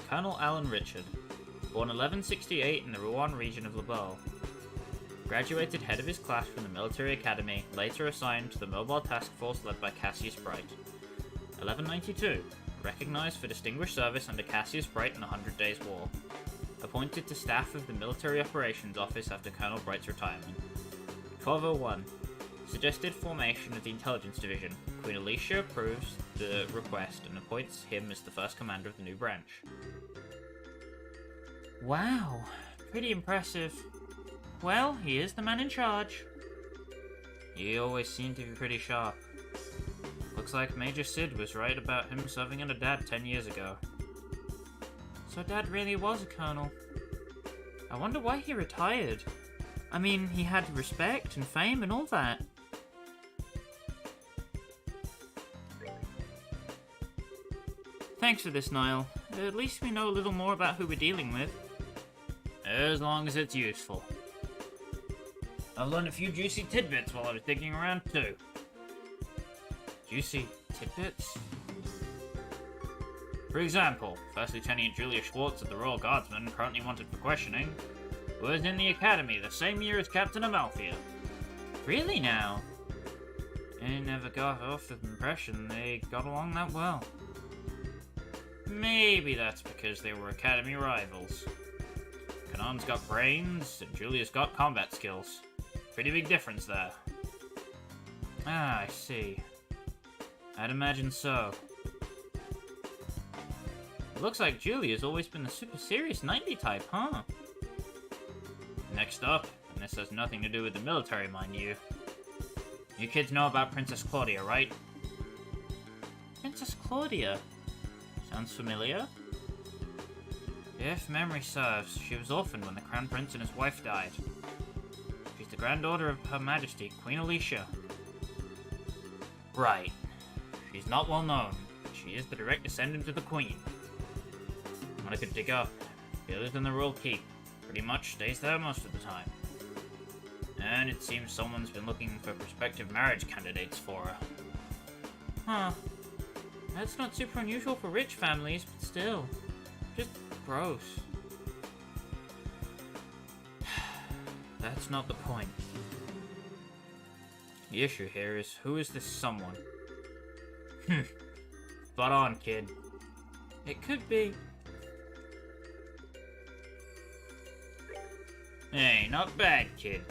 Colonel Alan Richard, born 1168 in the Rouen region of Liberl. Graduated head of his class from the military academy, later assigned to the mobile task force led by Cassius Bright. 1192, recognized for distinguished service under Cassius Bright in the 100 Days War. Appointed to staff of the military operations office after Colonel Bright's retirement. 1201, suggested formation of the intelligence division. Queen Alicia approves the request and appoints him as the first commander of the new branch. Wow, pretty impressive. Well, he is the man in charge. He always seemed to be pretty sharp. Looks like Major Sid was right about him serving under Dad 10 years ago. So Dad really was a colonel. I wonder why he retired. I mean, he had respect and fame and all that. Thanks for this, Niall. At least we know a little more about who we're dealing with. As long as it's useful. I've learned a few juicy tidbits while I was digging around too. Juicy tidbits? For example, First Lieutenant Julia Schwartz of the Royal Guardsmen, currently wanted for questioning, was in the academy the same year as Captain Amalthea. Really now? I never got off the impression they got along that well. Maybe that's because they were academy rivals. Kanon's got brains, and Julia's got combat skills. Pretty big difference there. Ah, I see. I'd imagine so. It looks like Julia's always been the super serious knightly type, huh? Next up, and this has nothing to do with the military, mind you. You kids know about Princess Claudia, right? Princess Claudia? Sounds familiar. If memory serves, she was orphaned when the Crown Prince and his wife died. She's the granddaughter of Her Majesty, Queen Alicia. Right. She's not well known, but she is the direct descendant of the Queen. What I could dig up, she lives in the Royal Keep. Pretty much stays there most of the time. And it seems someone's been looking for prospective marriage candidates for her. Huh. That's not super unusual for rich families, but still. Just gross. That's not the point. The issue here is, who is this someone? Spot on, kid. It could be... Hey, not bad, kid.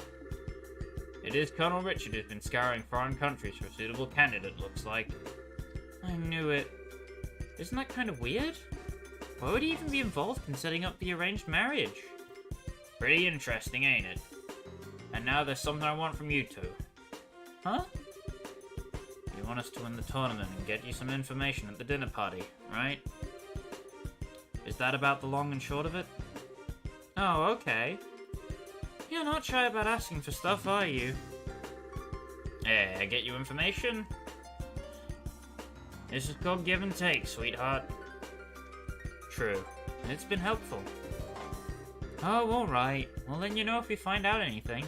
It is Colonel Richard who's been scouring foreign countries for a suitable candidate, looks like. I knew it. Isn't that kind of weird? Why would he even be involved in setting up the arranged marriage? Pretty interesting, ain't it? And now there's something I want from you two. Huh? You want us to win the tournament and get you some information at the dinner party, right? Is that about the long and short of it? Oh, okay. You're not shy about asking for stuff, are you? Hey, I get you information? This is called give and take, sweetheart. True. It's been helpful. Oh, alright. We'll let you know if we find out anything.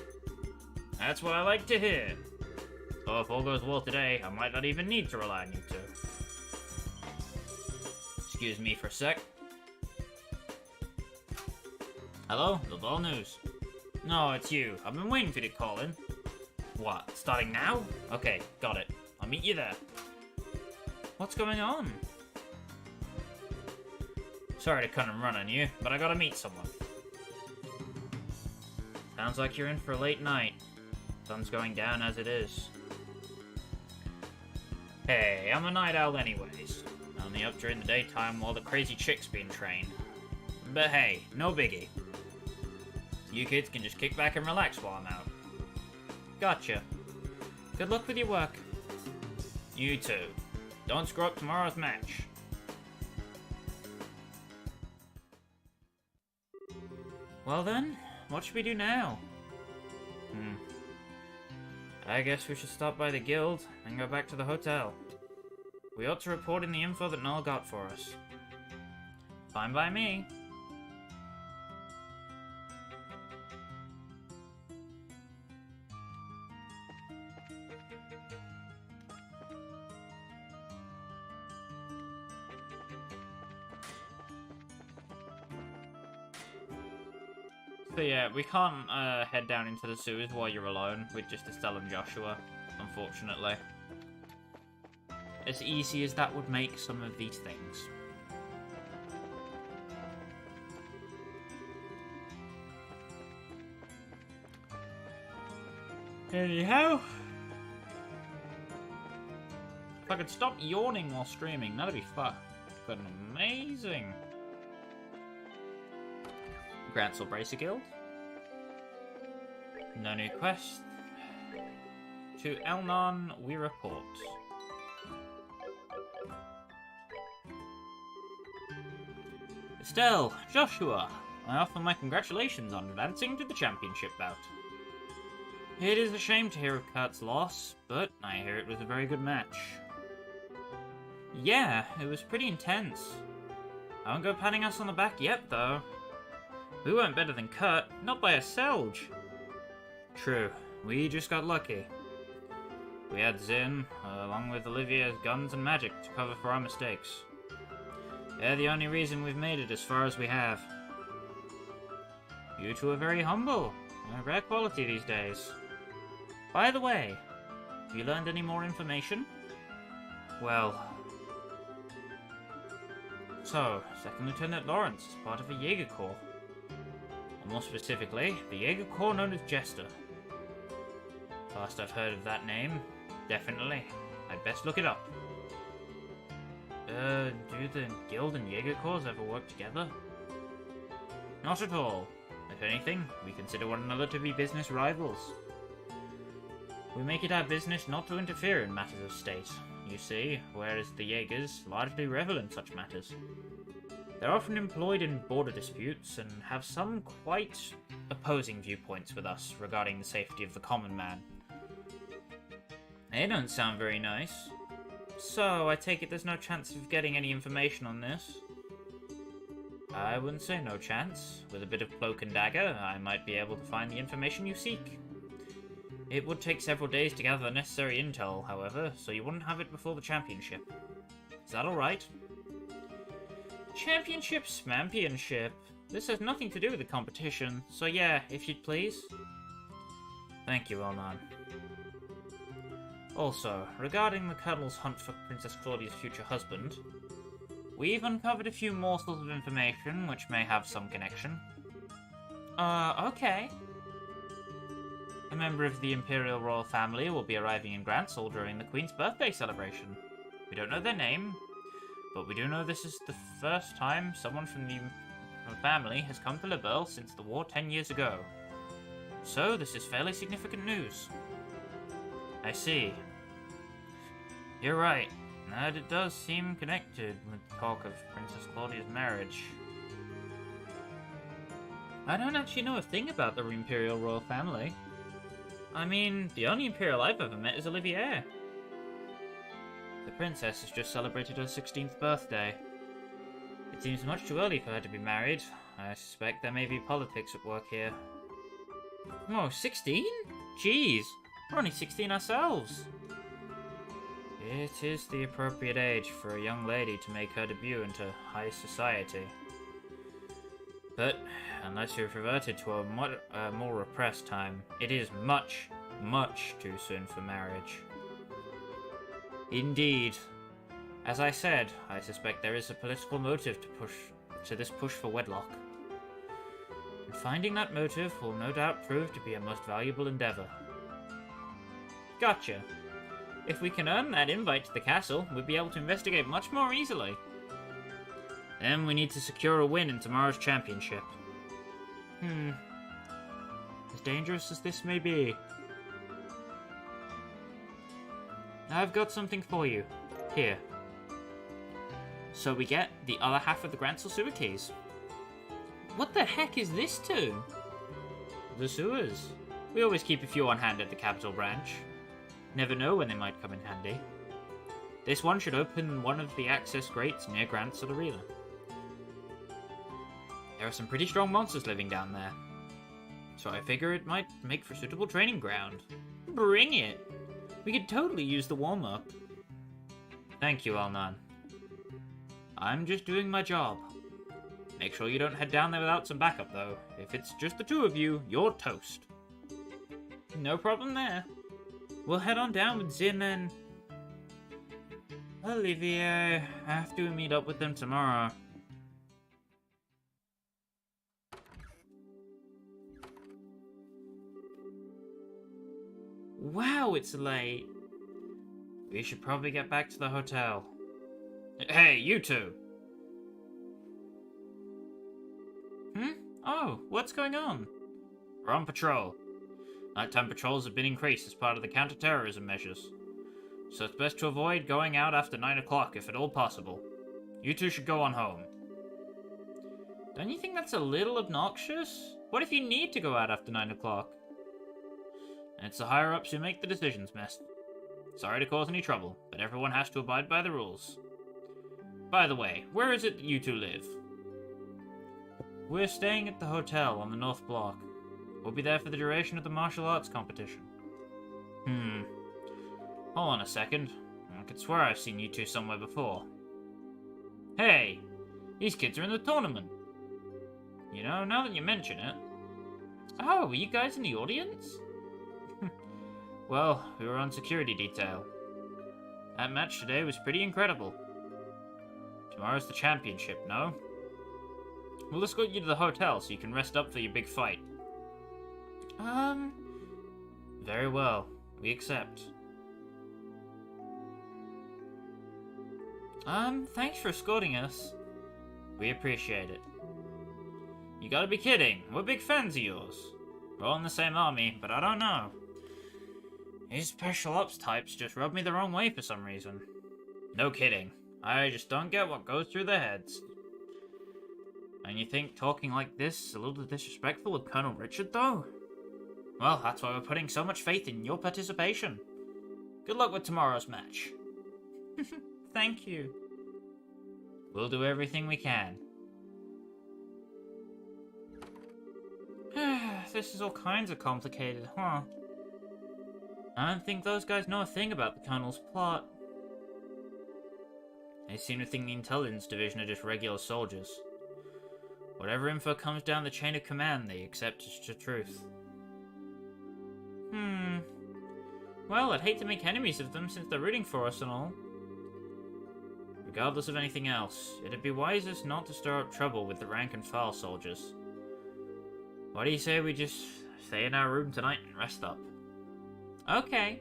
That's what I like to hear. So if all goes well today, I might not even need to rely on you two. Excuse me for a sec. Hello? Liberl News. No, it's you. I've been waiting for you to call in. What? Starting now? Okay, got it. I'll meet you there. What's going on? Sorry to cut and run on you, but I gotta meet someone. Sounds like you're in for a late night. Sun's going down as it is. Hey, I'm a night owl anyways. Only up during the daytime while the crazy chick's being trained. But hey, no biggie. You kids can just kick back and relax while I'm out. Gotcha. Good luck with your work. You too. Don't screw up tomorrow's match. Well then, what should we do now? I guess we should stop by the guild and go back to the hotel. We ought to report in the info that Null got for us. Fine by me. So yeah, we can't head down into the sewers while you're alone with just Estelle and Joshua, unfortunately. As easy as that would make some of these things. Anyhow, if I could stop yawning while streaming, that'd be fucking amazing. Grancel Bracer Guild. No new quest. To Elnon we report. Estelle, Joshua, I offer my congratulations on advancing to the championship bout. It is a shame to hear of Kurt's loss, but I hear it was a very good match. Yeah, it was pretty intense. I won't go patting us on the back yet, though. We weren't better than Kurt, not by a selge. True, we just got lucky. We had Zin, along with Olivia's guns and magic to cover for our mistakes. They're the only reason we've made it as far as we have. You two are very humble, a rare quality these days. By the way, have you learned any more information? Well... So, Second Lieutenant Lawrence is part of a Jaeger Corps. Or more specifically, the Jaeger Corps known as Jester. Last I've heard of that name, definitely. I'd best look it up. Do the Guild and Jaeger Corps ever work together? Not at all. If anything, we consider one another to be business rivals. We make it our business not to interfere in matters of state, you see, whereas the Jaegers largely revel in such matters. They're often employed in border disputes and have some quite opposing viewpoints with us regarding the safety of the common man. They don't sound very nice. So, I take it there's no chance of getting any information on this? I wouldn't say no chance. With a bit of cloak and dagger, I might be able to find the information you seek. It would take several days to gather the necessary intel, however, so you wouldn't have it before the championship. Is that alright? Championship smampionship. This has nothing to do with the competition, so yeah, if you'd please. Thank you, Elnon. Also, regarding the Colonel's hunt for Princess Claudia's future husband, we've uncovered a few morsels of information which may have some connection. Okay. A member of the Imperial Royal Family will be arriving in Grancel during the Queen's birthday celebration. We don't know their name, but we do know this is the first time someone from the family has come to Liberl since the war 10 years ago. So, this is fairly significant news. I see. You're right. And it does seem connected with talk of Princess Claudia's marriage. I don't actually know a thing about the Imperial Royal Family. I mean, the only Imperial I've ever met is Olivier. The princess has just celebrated her 16th birthday. It seems much too early for her to be married. I suspect there may be politics at work here. Oh, 16? Jeez, we're only 16 ourselves. It is the appropriate age for a young lady to make her debut into high society. But, unless you've reverted to a more repressed time, it is much, much too soon for marriage. Indeed. As I said, I suspect there is a political motive to this push for wedlock. And finding that motive will no doubt prove to be a most valuable endeavor. Gotcha. If we can earn that invite to the castle, we'll be able to investigate much more easily. Then we need to secure a win in tomorrow's championship. As dangerous as this may be, I've got something for you. Here. So we get the other half of the Grancel sewer keys. What the heck is this to? The sewers. We always keep a few on hand at the capital branch. Never know when they might come in handy. This one should open one of the access grates near Grancel Arena. There are some pretty strong monsters living down there, so I figure it might make for a suitable training ground. Bring it! We could totally use the warm-up. Thank you, Alnan. I'm just doing my job. Make sure you don't head down there without some backup, though. If it's just the two of you, you're toast. No problem there. We'll head on down with Zin and Olivier after we meet up with them tomorrow. Wow, it's late. We should probably get back to the hotel. Hey, you two! Oh, what's going on? We're on patrol. Nighttime patrols have been increased as part of the counter-terrorism measures, so it's best to avoid going out after 9 o'clock if at all possible. You two should go on home. Don't you think that's a little obnoxious? What if you need to go out after 9 o'clock? And it's the higher-ups who make the decisions, miss. Sorry to cause any trouble, but everyone has to abide by the rules. By the way, where is it that you two live? We're staying at the hotel on the North Block. We'll be there for the duration of the martial arts competition. Hold on a second. I could swear I've seen you two somewhere before. Hey! These kids are in the tournament! You know, now that you mention it... Oh, were you guys in the audience? Well, we were on security detail. That match today was pretty incredible. Tomorrow's the championship, no? We'll escort you to the hotel so you can rest up for your big fight. Very well. We accept. Thanks for escorting us. We appreciate it. You gotta be kidding. We're big fans of yours. We're all in the same army, but I don't know. These special ops types just rub me the wrong way for some reason. No kidding. I just don't get what goes through their heads. And you think talking like this is a little disrespectful of Colonel Richard, though? Well, that's why we're putting so much faith in your participation. Good luck with tomorrow's match. Thank you. We'll do everything we can. This is all kinds of complicated, huh? I don't think those guys know a thing about the Colonel's plot. They seem to think the intelligence division are just regular soldiers. Whatever info comes down the chain of command, they accept as the truth. Well, I'd hate to make enemies of them since they're rooting for us and all. Regardless of anything else, it'd be wisest not to stir up trouble with the rank and file soldiers. What do you say we just stay in our room tonight and rest up? Okay.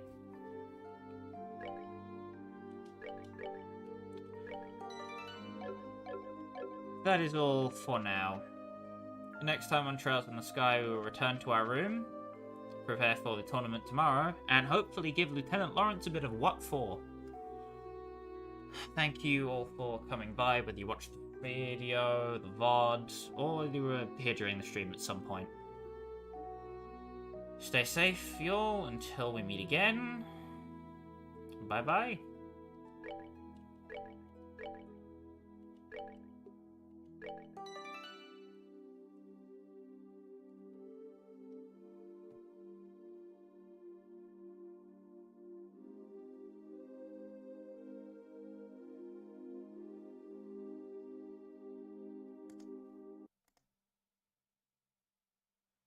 That is all for now. Next time on Trails in the Sky, we will return to our room, prepare for the tournament tomorrow, and hopefully give Lieutenant Lawrence a bit of what for. Thank you all for coming by, whether you watched the video, the VOD, or you were here during the stream at some point. Stay safe, y'all, until we meet again. Bye-bye.